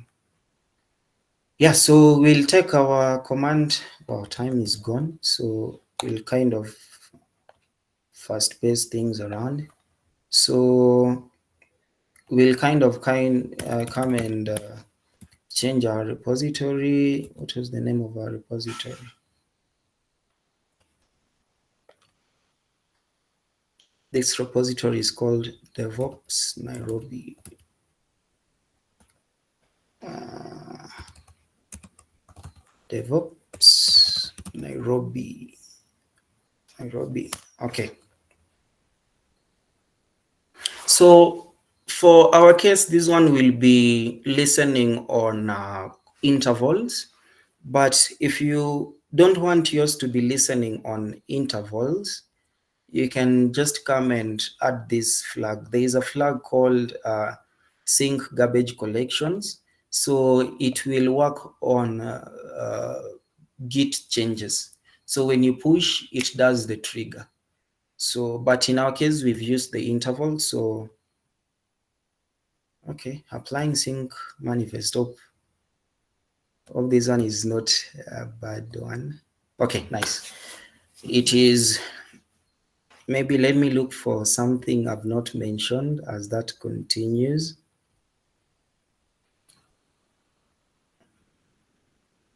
B: yeah, so we'll take our command. Well, time is gone, so we'll kind of fast pace things around. So we'll kind of come and change our repository. What was the name of our repository? This repository is called DevOps Nairobi. DevOps Nairobi. Okay. So for our case, this one will be listening on intervals. But if you don't want yours to be listening on intervals, you can just come and add this flag. There is a flag called sync garbage collections. So it will work on Git changes. So when you push, it does the trigger. So, but in our case, we've used the interval. So, okay, applying sync manifest. Hope this one is not a bad one. Okay, nice. It is. Maybe let me look for something I've not mentioned as that continues.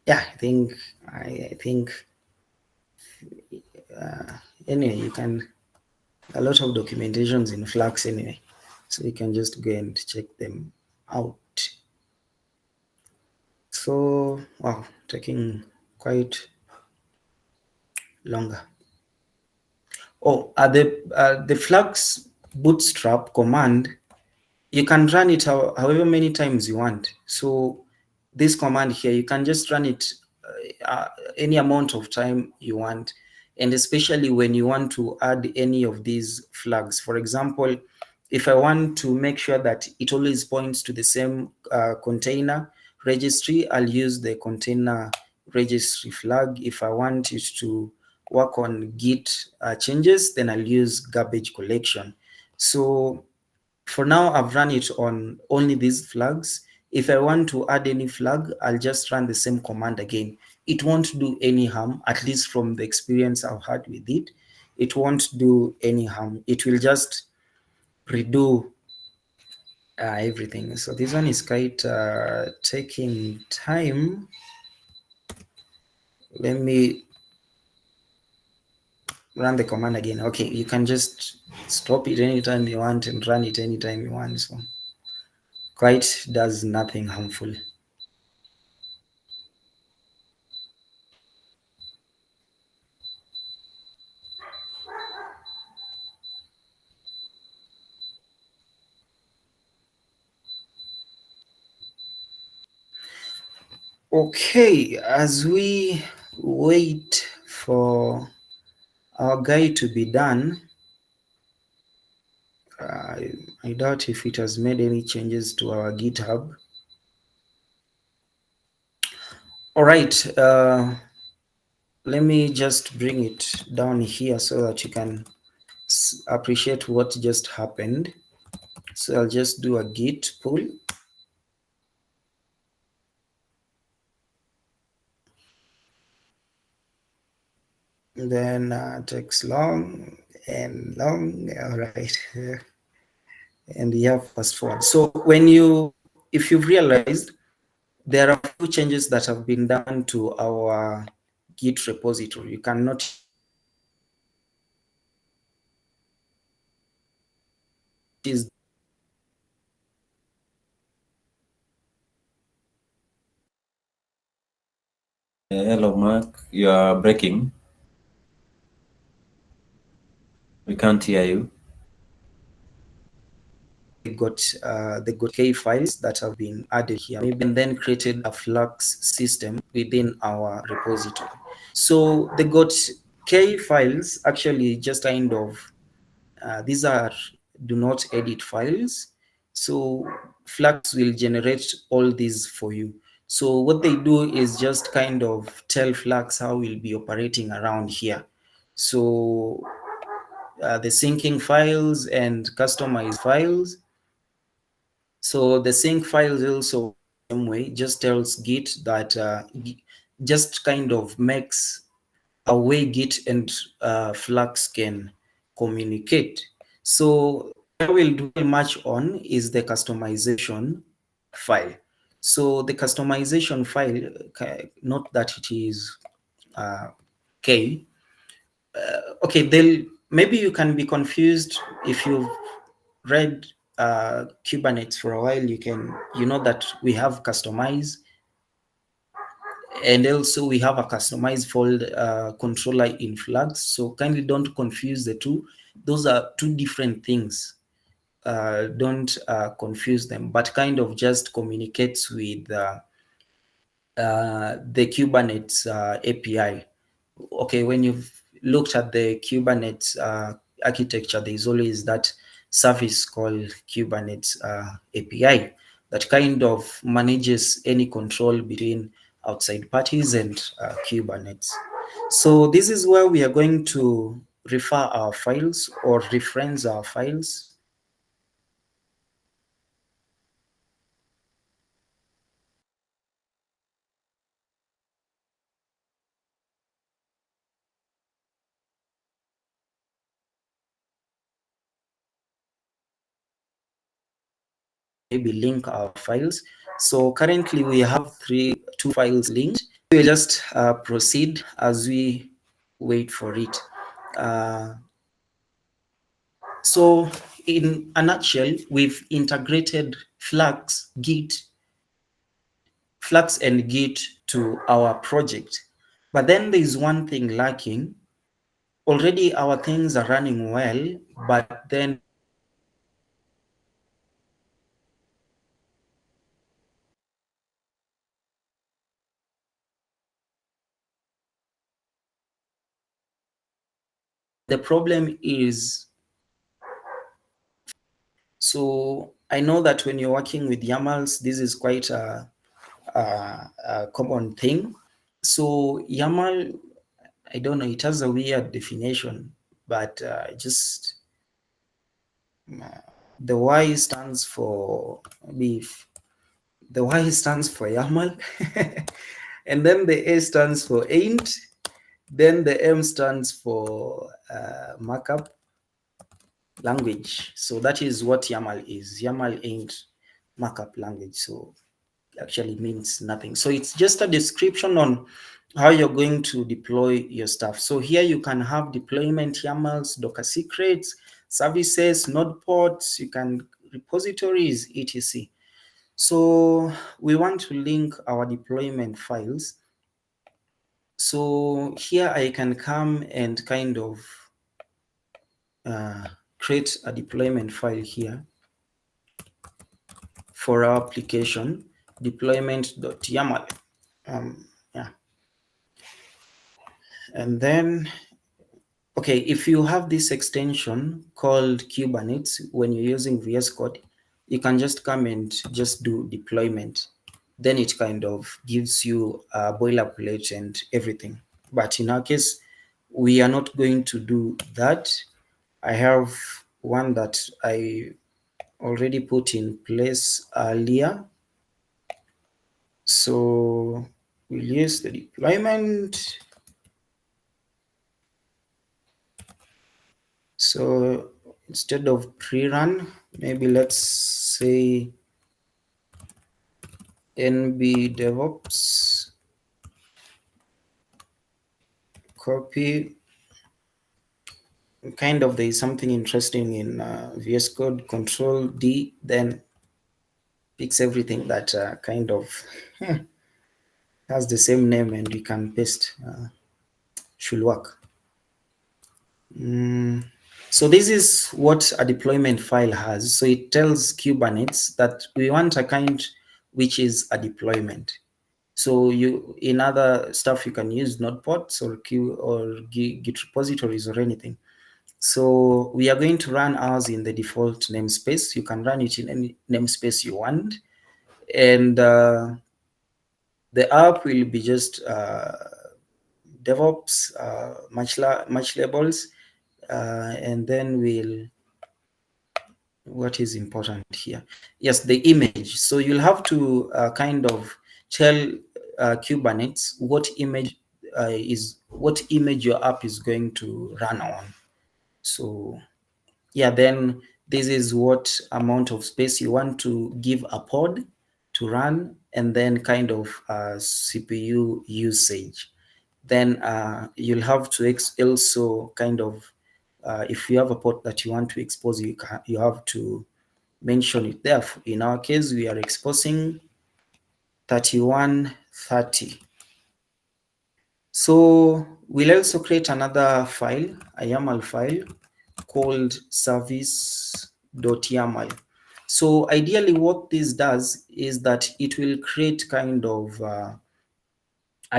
B: Yeah, I think anyway, you can, a lot of documentations in Flux anyway, so you can just go and check them out. So, wow, taking quite longer. The Flux bootstrap command, you can run it however many times you want. So this command here, you can just run it any amount of time you want, and especially when you want to add any of these flags. For example, if I want to make sure that it always points to the same container registry, I'll use the container registry flag. If I want it to work on Git changes, then I'll use garbage collection. So for now, I've run it on only these flags. If I want to add any flag, I'll just run the same command again. It won't do any harm, at least from the experience I've had with it. It won't do any harm. It will just redo everything. So this one is quite taking time. Let me run the command again. Okay, you can just stop it anytime you want and run it anytime you want. So quite does nothing harmful. Okay, as we wait for our guide to be done, I doubt if it has made any changes to our GitHub. All right, let me just bring it down here so that you can appreciate what just happened. So I'll just do a git pull. Then takes long and long. All right. And yeah, fast forward. So if you've realized, there are a few changes that have been done to our Git repository. You cannot use
A: Hello, Mark. You are breaking. We can't hear you.
B: they got K files that have been added here, maybe, and then created a Flux system within our repository. So the got K files actually just kind of these are do not edit files. So Flux will generate all these for you. So what they do is just kind of tell Flux how we'll be operating around here. So the syncing files and customized files. So the sync files also the same way, just tells Git that just kind of makes a way Git and Flux can communicate. So what we'll do much on is the customization file. So the customization file, not that it is K. Okay, maybe you can be confused if you've read Kubernetes for a while. You know that we have customize, and also we have a customized fold controller in Flux. So kindly don't confuse the two. Those are two different things. Don't confuse them, but kind of just communicates with the Kubernetes API. Okay, when you've looked at the Kubernetes architecture, there's always that service called Kubernetes API that kind of manages any control between outside parties and Kubernetes. So this is where we are going to refer our files or reference our files. Maybe link our files. So currently we have two files linked. We'll just proceed as we wait for it. So in a nutshell, we've integrated Flux and Git to our project. But then there's one thing lacking. already our things are running well, but then the problem is, so I know that when you're working with YAMLs, this is quite a common thing. So YAML, I don't know, it has a weird definition, but just the Y stands for beef. The Y stands for YAML, and then the A stands for ain't, then the M stands for markup language. So that is what YAML is. YAML ain't markup language, so actually means nothing. So it's just a description on how you're going to deploy your stuff. So here you can have deployment YAMLs, Docker secrets, services, node ports, you can repositories, etc. So we want to link our deployment files. So here I can come and kind of create a deployment file here for our application, deployment.yaml. Yeah. And then, okay, if you have this extension called Kubernetes, when you're using VS Code, you can just come and just do deployment. Then it kind of gives you a boilerplate and everything. But in our case, we are not going to do that. I have one that I already put in place earlier. So we'll use the deployment. So instead of pre-run, maybe let's say NB DevOps, copy. Kind of, there is something interesting in VS Code, Control D, then picks everything that kind of has the same name, and we can paste. Should work. So this is what a deployment file has. So it tells Kubernetes that we want a kind which is a deployment. So you, in other stuff, you can use node ports or Git repositories or anything. So we are going to run ours in the default namespace. You can run it in any namespace you want. And the app will be just DevOps, match labels, and then we'll, what is important here? Yes, the image. So you'll have to kind of tell Kubernetes what image your app is going to run on. So yeah, then this is what amount of space you want to give a pod to run, and then kind of CPU usage. Then you'll have to also kind of, if you have a port that you want to expose, you have to mention it there. In our case, we are exposing 3130. So we'll also create another file, a YAML file called service.yaml. So ideally what this does is that it will create kind of a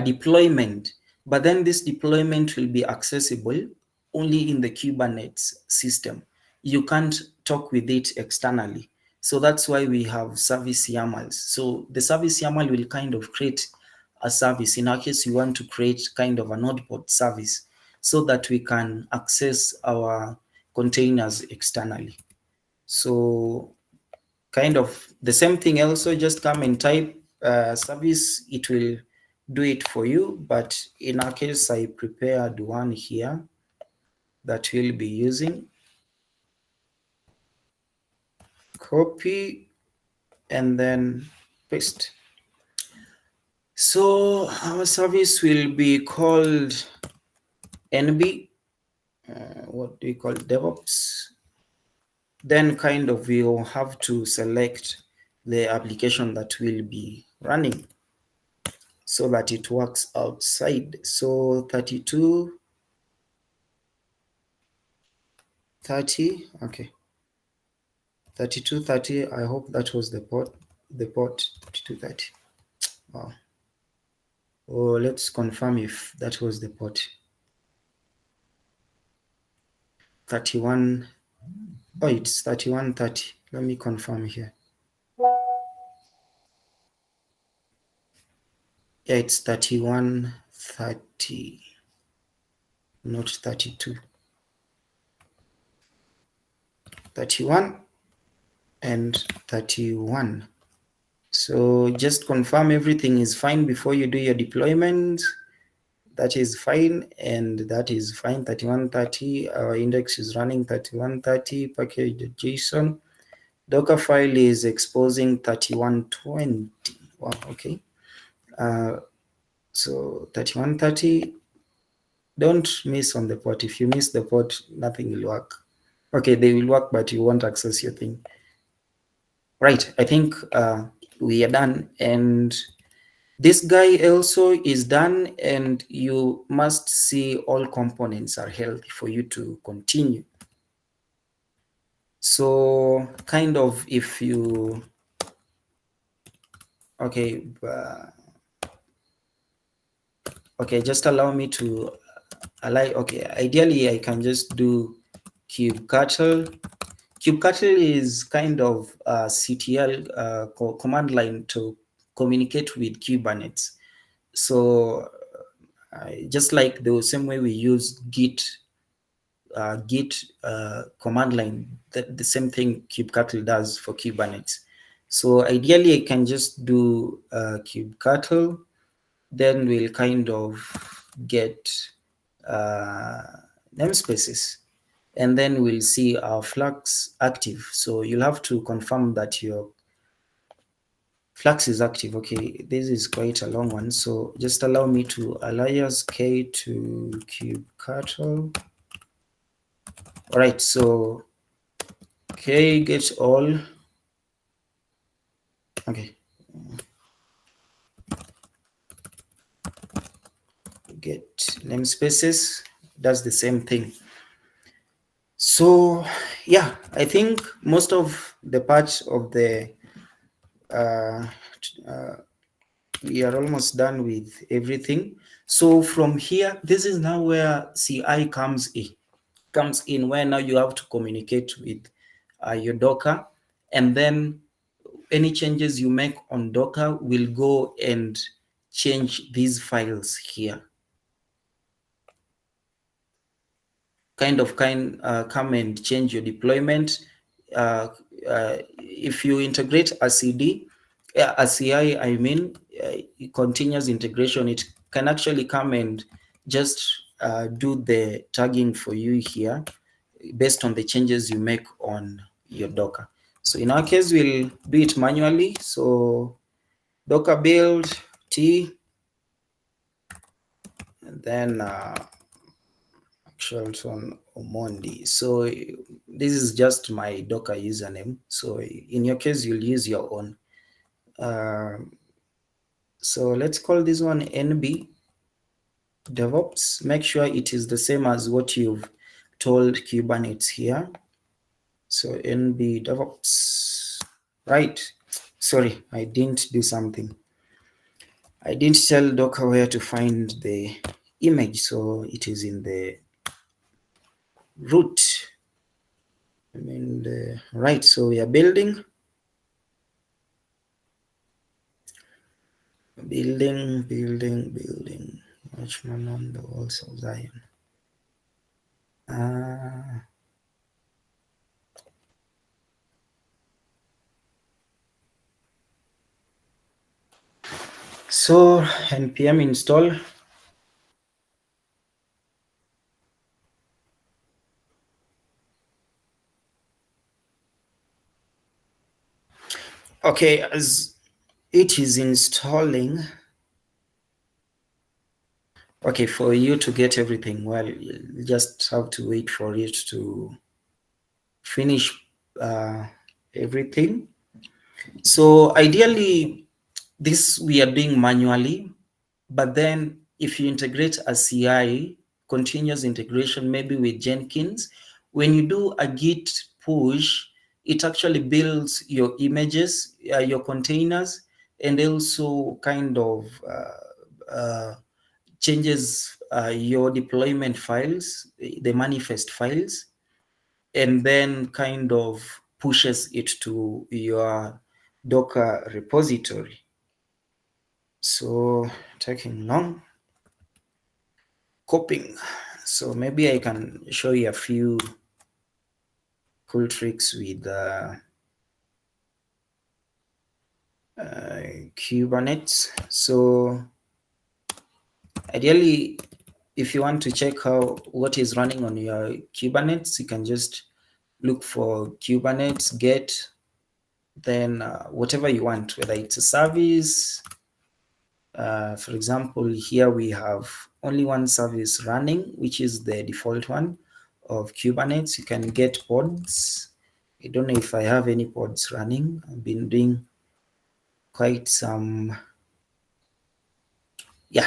B: deployment, but then this deployment will be accessible only in the Kubernetes system. You can't talk with it externally. So that's why we have service YAMLs. So the service YAML will kind of create a service. In our case, we want to create kind of a node port service so that we can access our containers externally. So kind of the same thing also, just come and type service, it will do it for you. But in our case, I prepared one here that we'll be using. Copy and then paste. So our service will be called NB, what do we call it? DevOps. Then kind of we'll have to select the application that will be running so that it works outside. So 32 30. Okay. 3230. I hope that was the port. The port 2230. Wow. Oh, let's confirm if that was the port. 31. Oh, it's 3130. Let me confirm here. Yeah, it's 3130, not 32. 31 and 31. So just confirm everything is fine before you do your deployment. That is fine, and that is fine. 3130. Our index is running 3130. Package.json. Docker file is exposing 3120. Wow, okay. So 3130. Don't miss on the port. If you miss the port, nothing will work. Okay, they will work, but you won't access your thing. Right, I think we are done. And this guy also is done, and you must see all components are healthy for you to continue. So kind of if you, okay, okay, just allow me to okay, ideally I can just do kubectl. Kubectl is kind of CTL command line to communicate with Kubernetes. So just like the same way we use Git command line, that the same thing kubectl does for Kubernetes. So ideally I can just do kubectl, then we'll kind of get namespaces, and then we'll see our Flux active. So you'll have to confirm that your Flux is active. Okay, this is quite a long one, so just allow me to alias k to kubectl. All right, so k gets all. Okay, get namespaces, does the same thing. So yeah, I think most of the parts of the we are almost done with everything. So from here, this is now where CI comes in, where now you have to communicate with your Docker, and then any changes you make on Docker will go and change these files here. Come and change your deployment. If you integrate a CD, a CI, I mean, continuous integration, it can actually come and just do the tagging for you here based on the changes you make on your Docker. So in our case, we'll do it manually. So Docker build T, and then McShelton Omondi. So this is just my Docker username. So in your case, you'll use your own. So let's call this one NB DevOps. Make sure it is the same as what you've told Kubernetes here. So NB DevOps, right? Sorry, I didn't do something. I didn't tell Docker where to find the image, so it is in the root. I mean, right, so we are building. Watchman on the walls of Zion. So npm install. Okay, as it is installing. Okay, for you to get everything, well, you just have to wait for it to finish everything. So ideally, this we are doing manually, but then if you integrate a CI, continuous integration, maybe with Jenkins, when you do a git push, it actually builds your images, your containers, and also kind of changes your deployment files, the manifest files, and then kind of pushes it to your Docker repository. So taking long, copying. So maybe I can show you a few cool tricks with Kubernetes. So ideally, if you want to check what is running on your Kubernetes, you can just look for Kubernetes get, then whatever you want, whether it's a service. For example, here we have only one service running, which is the default one of Kubernetes. You can get pods. I don't know if I have any pods running. I've been doing quite some,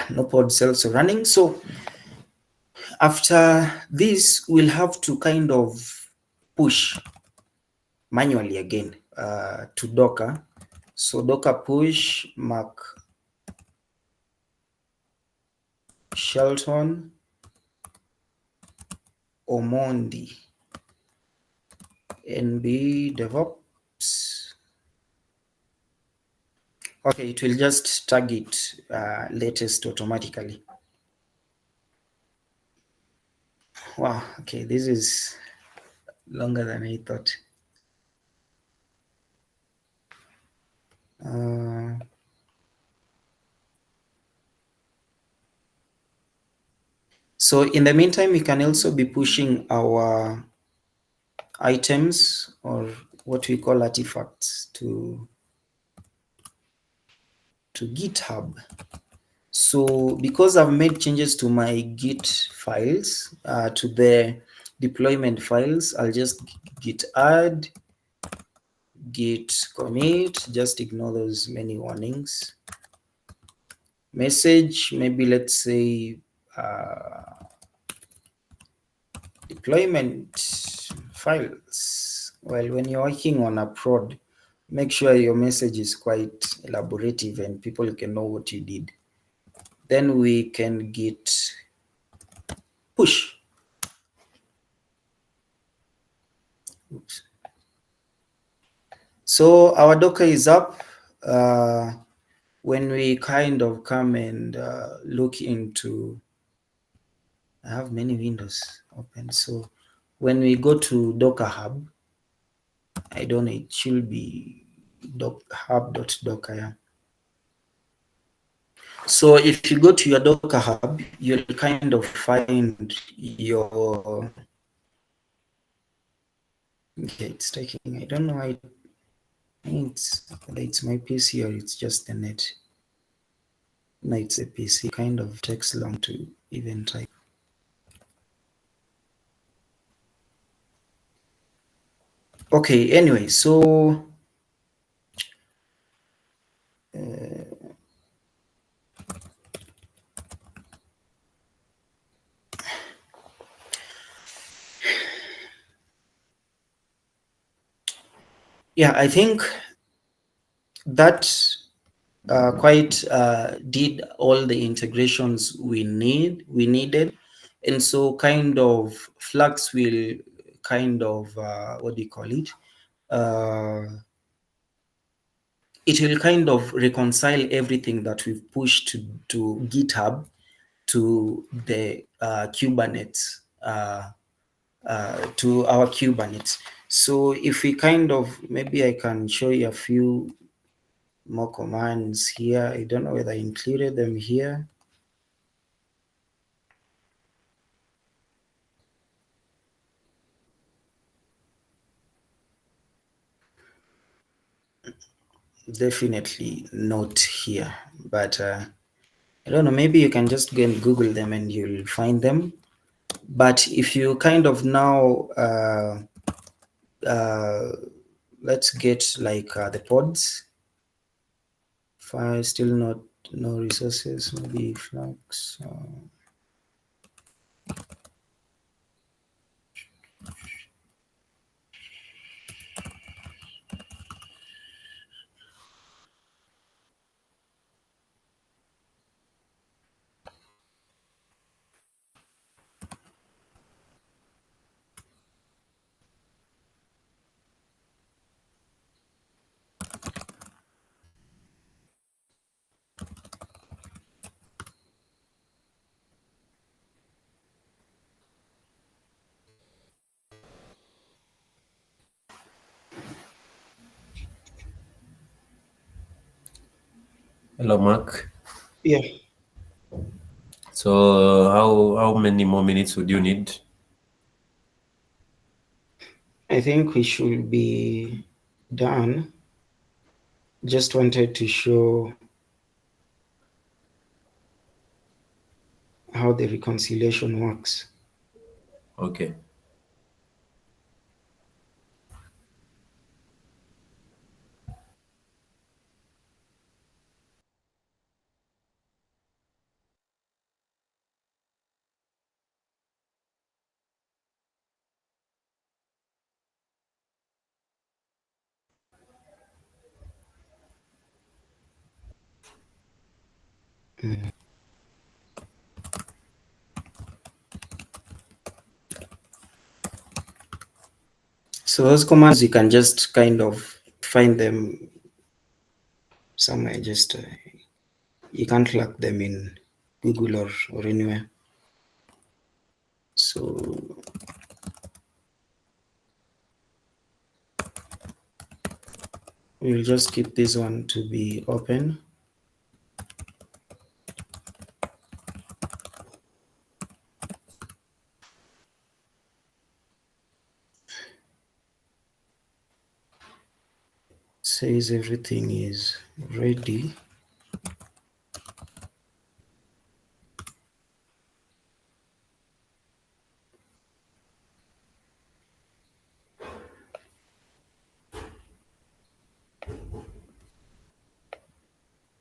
B: no pods also running. So after this, we'll have to kind of push manually again to Docker. So Docker push McShelton Omondi NB DevOps. Okay, it will just tag it latest automatically. Wow, okay, this is longer than I thought. So in the meantime, we can also be pushing our items, or what we call artifacts, to GitHub. So because I've made changes to my Git files, to the deployment files, I'll just git add, git commit, just ignore those many warnings. Message, maybe let's say deployment files. Well, when you're working on a prod, make sure your message is quite elaborative and people can know what you did. Then we can git push. Oops. So our Docker is up. When we kind of come and look into, I have many windows open. So when we go to Docker Hub, I don't know, it should be hub.docker. Yeah. So if you go to your Docker Hub, you'll kind of find your, okay, it's taking, I don't know why it's my PC or it's just the net. No, it's a PC. Kind of takes long to even type. Okay, anyway, so yeah, I think that quite did all the integrations we needed, and so kind of Flux will kind of what do you call it? It will kind of reconcile everything that we've pushed to GitHub to the Kubernetes, to our Kubernetes. So if we kind of, maybe I can show you a few more commands here. I don't know whether I included them here. Definitely not here, but I don't know, maybe you can just go and Google them and you'll find them. But if you kind of now, let's get like the pods. File still not, no resources, maybe Flux.
A: Hello, Mark.
B: Yeah.
A: So how many more minutes would you need?
B: I think we should be done. Just wanted to show how the reconciliation works.
A: Okay.
B: So those commands, you can just kind of find them somewhere. Just you can't lock them in Google or anywhere. So we'll just keep this one to be open. Says everything is ready.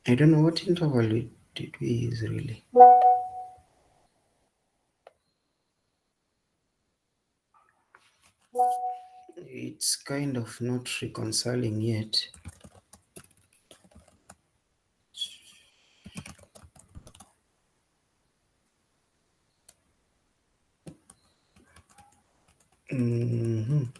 B: I don't know what interval did we use really. It's kind of not reconciling yet. Mhm.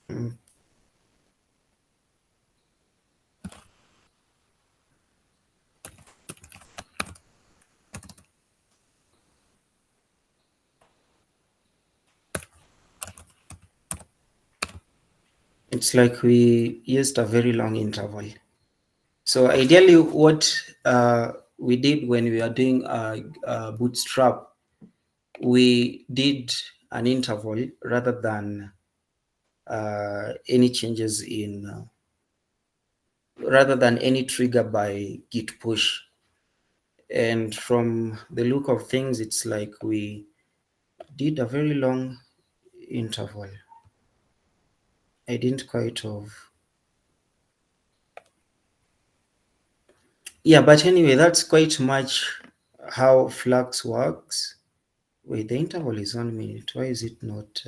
B: Mm. It's like we used a very long interval. So ideally, what we did when we are doing Bootstrap, we did an interval rather than any changes in, rather than any trigger by git push. And from the look of things, it's like we did a very long interval. I didn't quite have. Yeah, but anyway, that's quite much how Flux works. Wait, the interval is 1 minute. Why is it not?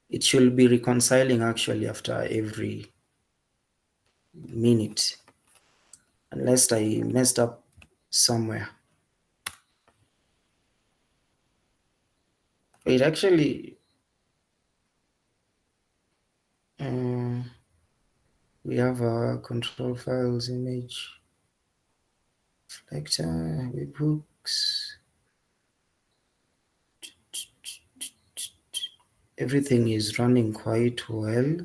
B: It should be reconciling actually after every minute, unless I messed up somewhere. Wait, actually, we have a control files image, selector, webhooks. Everything is running quite well.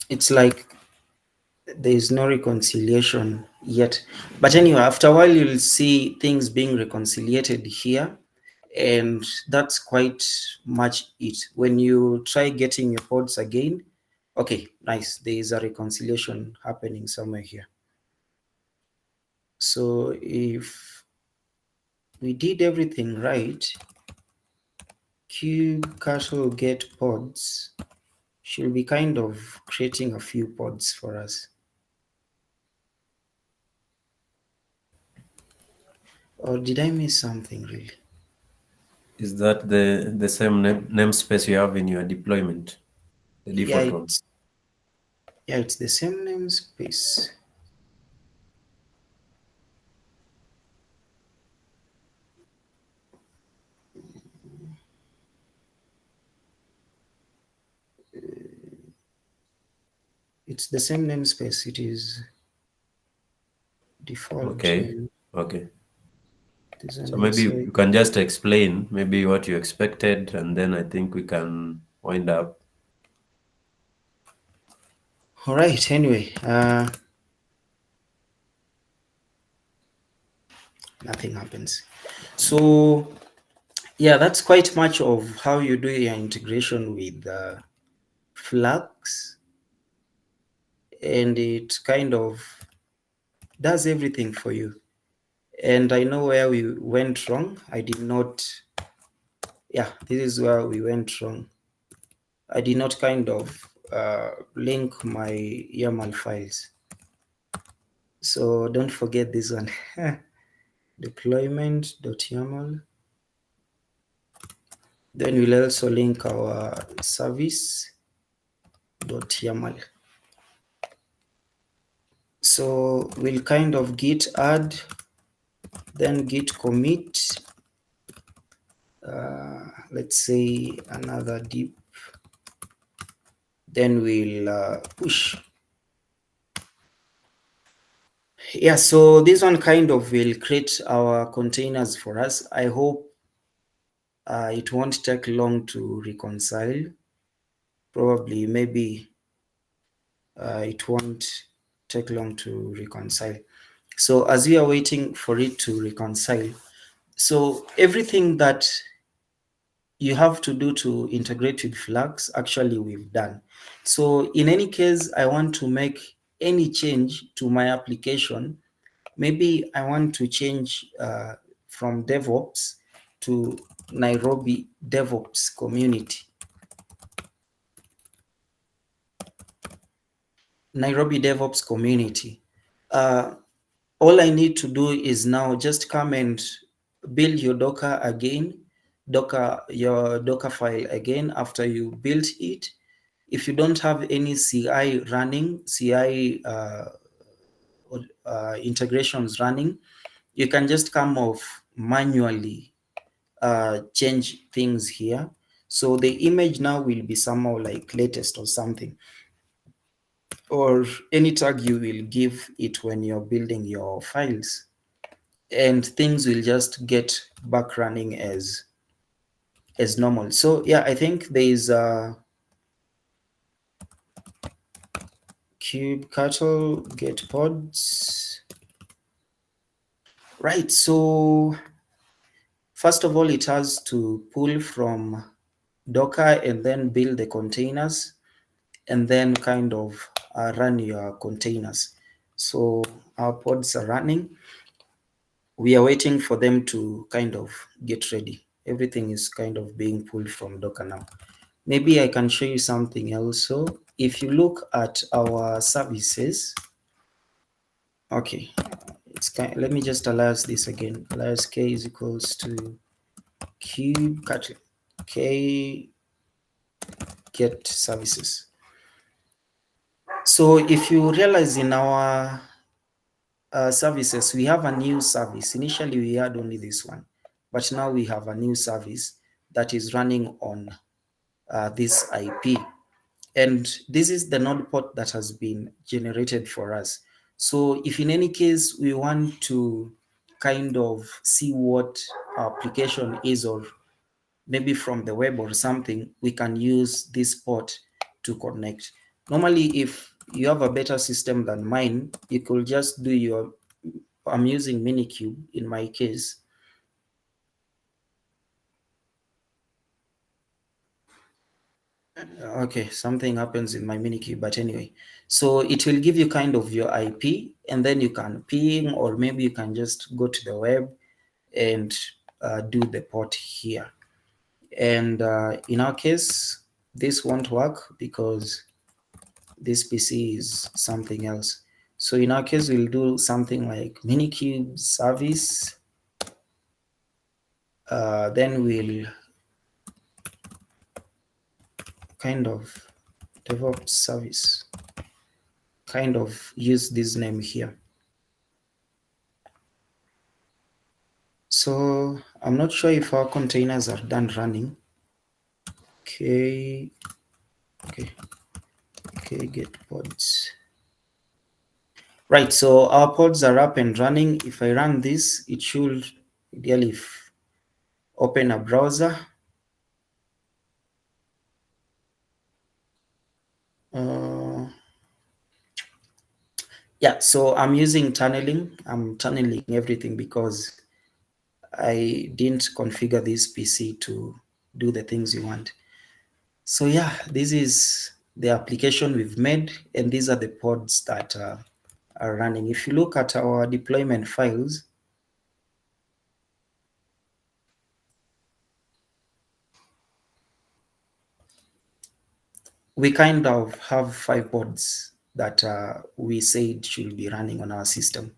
B: It's like there is no reconciliation yet. But anyway, after a while, you'll see things being reconciliated here. And that's quite much it. When you try getting your pods again, okay, nice. There is a reconciliation happening somewhere here. So if we did everything right, cube cattle get pods should be kind of creating a few pods for us. Or did I miss something really?
A: Is that the same namespace you have in your deployment? The default one?
B: It's the same namespace. It's the same namespace. It is default.
A: Okay. Okay.
B: So
A: So maybe you can just explain maybe what you expected, and then I think we can wind up.
B: All right. Anyway, nothing happens. So yeah, that's quite much of how you do your integration with Flux, and it kind of does everything for you. And I know where we went wrong. I did not. Yeah, this is where we went wrong. I did not kind of link my YAML files. So don't forget this one. Deployment.yaml. Then we'll also link our service.yaml. So we'll kind of git add, then git commit, let's say another deep, then we'll push. Yeah, so this one kind of will create our containers for us. I hope it won't take long to reconcile. Probably, maybe it won't take long to reconcile. So as we are waiting for it to reconcile, so everything that you have to do to integrate with Flux, actually we've done. So in any case, I want to make any change to my application. Maybe I want to change from DevOps to Nairobi DevOps community. Nairobi DevOps community. All I need to do is now just come and build your Docker again, your Docker file again after you built it. If you don't have any CI running, CI integrations running, you can just come off manually change things here. So the image now will be somehow like latest or something, or any tag you will give it when you're building your files, and things will just get back running as normal. So yeah, I think there is a kubectl get pods. Right, so first of all, it has to pull from Docker and then build the containers and then kind of run your containers. So our pods are running. We are waiting for them to kind of get ready. Everything is kind of being pulled from Docker now. Maybe I can show you something else. So if you look at our services, okay, it's kind of, let me just alias this again. Alias k is equals to kubectl k get services. So if you realize in our services, we have a new service. Initially, we had only this one, but now we have a new service that is running on this IP. And this is the node port that has been generated for us. So if in any case we want to kind of see what our application is, or maybe from the web or something, we can use this port to connect. Normally, if you have a better system than mine, you could just do your, I'm using Minikube in my case. Okay, something happens in my Minikube, but anyway, so it will give you kind of your IP, and then you can ping, or maybe you can just go to the web and do the port here. And in our case, this won't work because this PC is something else. So in our case, we'll do something like Minikube service. then we'll kind of DevOps service, kind of use this name here. So I'm not sure if our containers are done running. Okay, get pods. Right, so our pods are up and running. If I run this, it should ideally open a browser. Yeah, so I'm using tunneling. I'm tunneling everything because I didn't configure this PC to do the things you want. So yeah, this is the application we've made, and these are the pods that are running. If you look at our deployment files, we kind of have 5 pods that we said should be running on our system.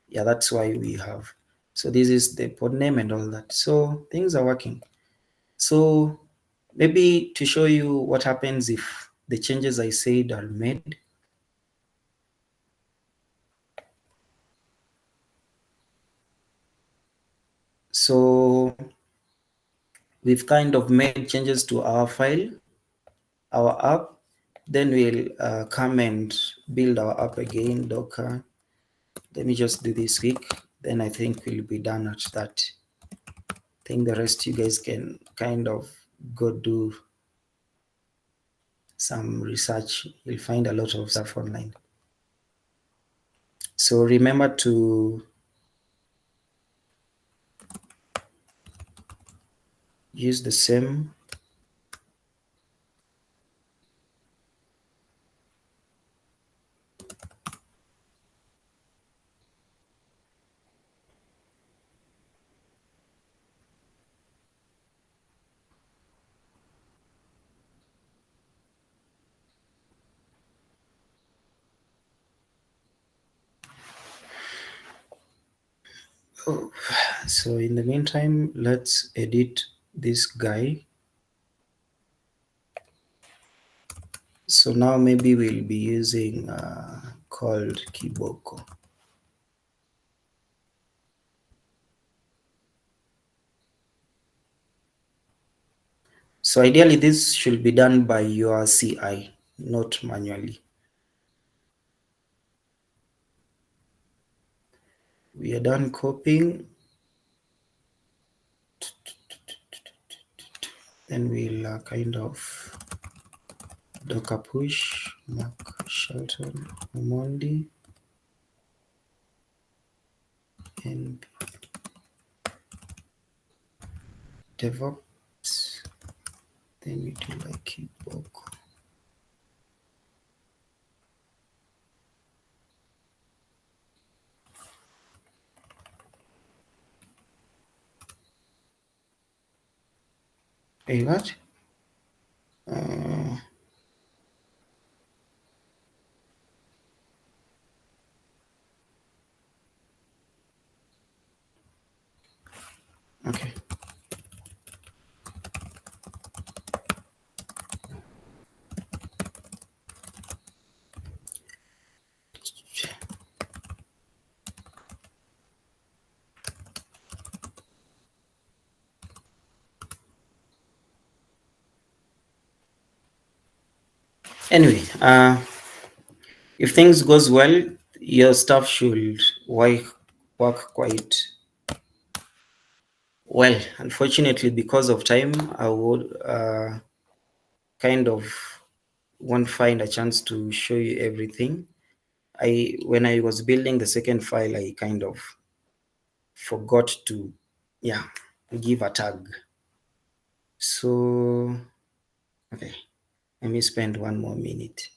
B: Yeah, that's why we have. So this is the pod name and all that. So things are working. So maybe to show you what happens if the changes I said are made. So we've kind of made changes to our file, our app. Then we'll come and build our app again, Docker. Let me just do this quick. Then I think we'll be done at that. I think the rest you guys can kind of go do some research. You'll find a lot of stuff online. So remember to use the same so in the meantime, let's edit this guy. So now maybe we'll be using called Kiboko. So ideally this should be done by your CI, not manually. We are done copying. Then we'll kind of Docker push, McShelton, Omondi, and DevOps. Then we do like Kiboko. Hey, what? Okay. Anyway, if things goes well, your stuff should work quite well. Unfortunately, because of time, I would kind of won't find a chance to show you everything. When I was building the second file, I kind of forgot to give a tag. So okay, let me spend 1 more minute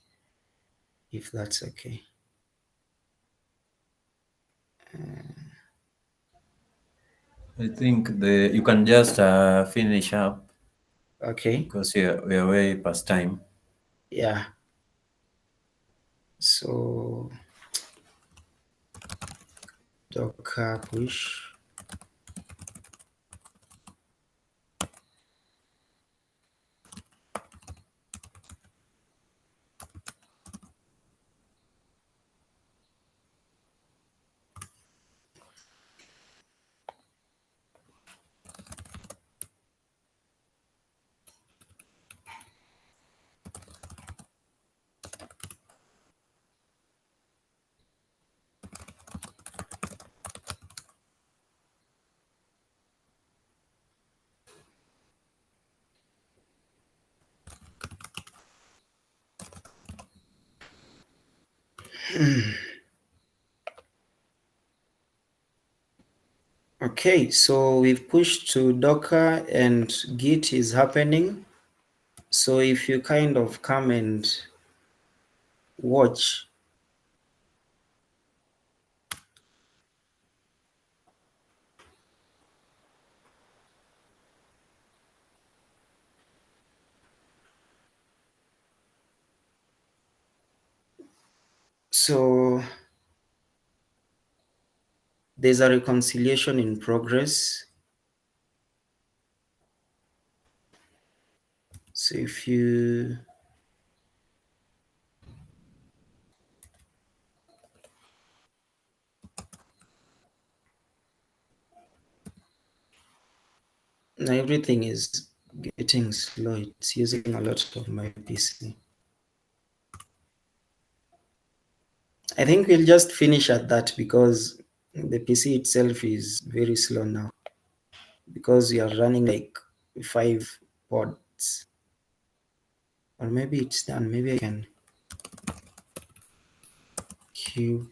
B: if that's okay.
A: I think you can just finish up.
B: Okay.
A: Because we are way past time.
B: Yeah. So Docker push Okay, so we've pushed to Docker and Git is happening. So if you kind of come and watch, so there's a reconciliation in progress. So if you now everything is getting slow. It's using a lot of my PC. I think we'll just finish at that because the PC itself is very slow now because we are running like 5 pods. Or maybe it's done. Maybe I can queue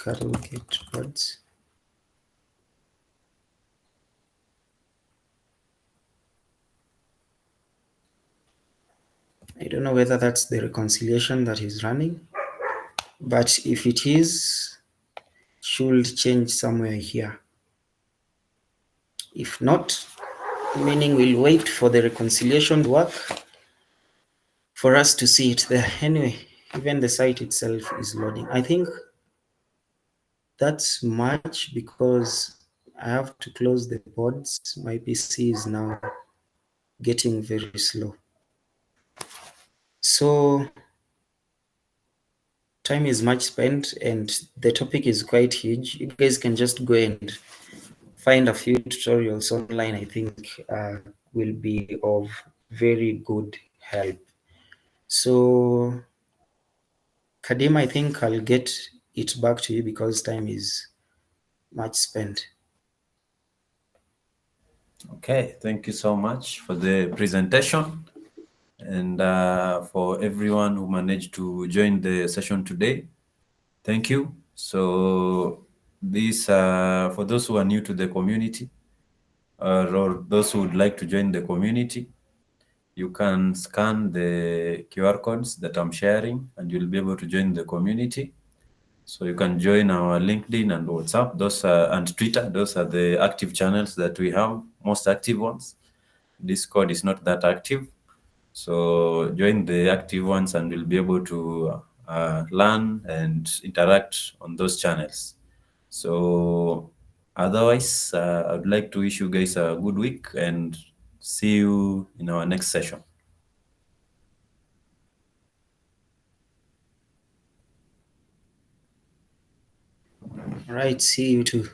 B: cattle get pods. I don't know whether that's the reconciliation that is running, but if it is, it should change somewhere here. If not, meaning we'll wait for the reconciliation to work for us to see it there. Anyway, even the site itself is loading. I think that's much because I have to close the pods. My PC is now getting very slow. So time is much spent and the topic is quite huge. You guys can just go and find a few tutorials online. I think will be of very good help. So Kadim, I think I'll get it back to you because time is much spent.
A: Okay, thank you so much for the presentation and for everyone who managed to join the session today. Thank you. So this, for those who are new to the community or those who would like to join the community, you can scan the QR codes that I'm sharing and you'll be able to join the community. So you can join our LinkedIn and WhatsApp, those are, and Twitter. Those are the active channels that we have, most active ones. Discord is not that active. So join the active ones and you'll be able to learn and interact on those channels. So otherwise, I'd like to wish you guys a good week and see you in our next session.
B: All right, see you too.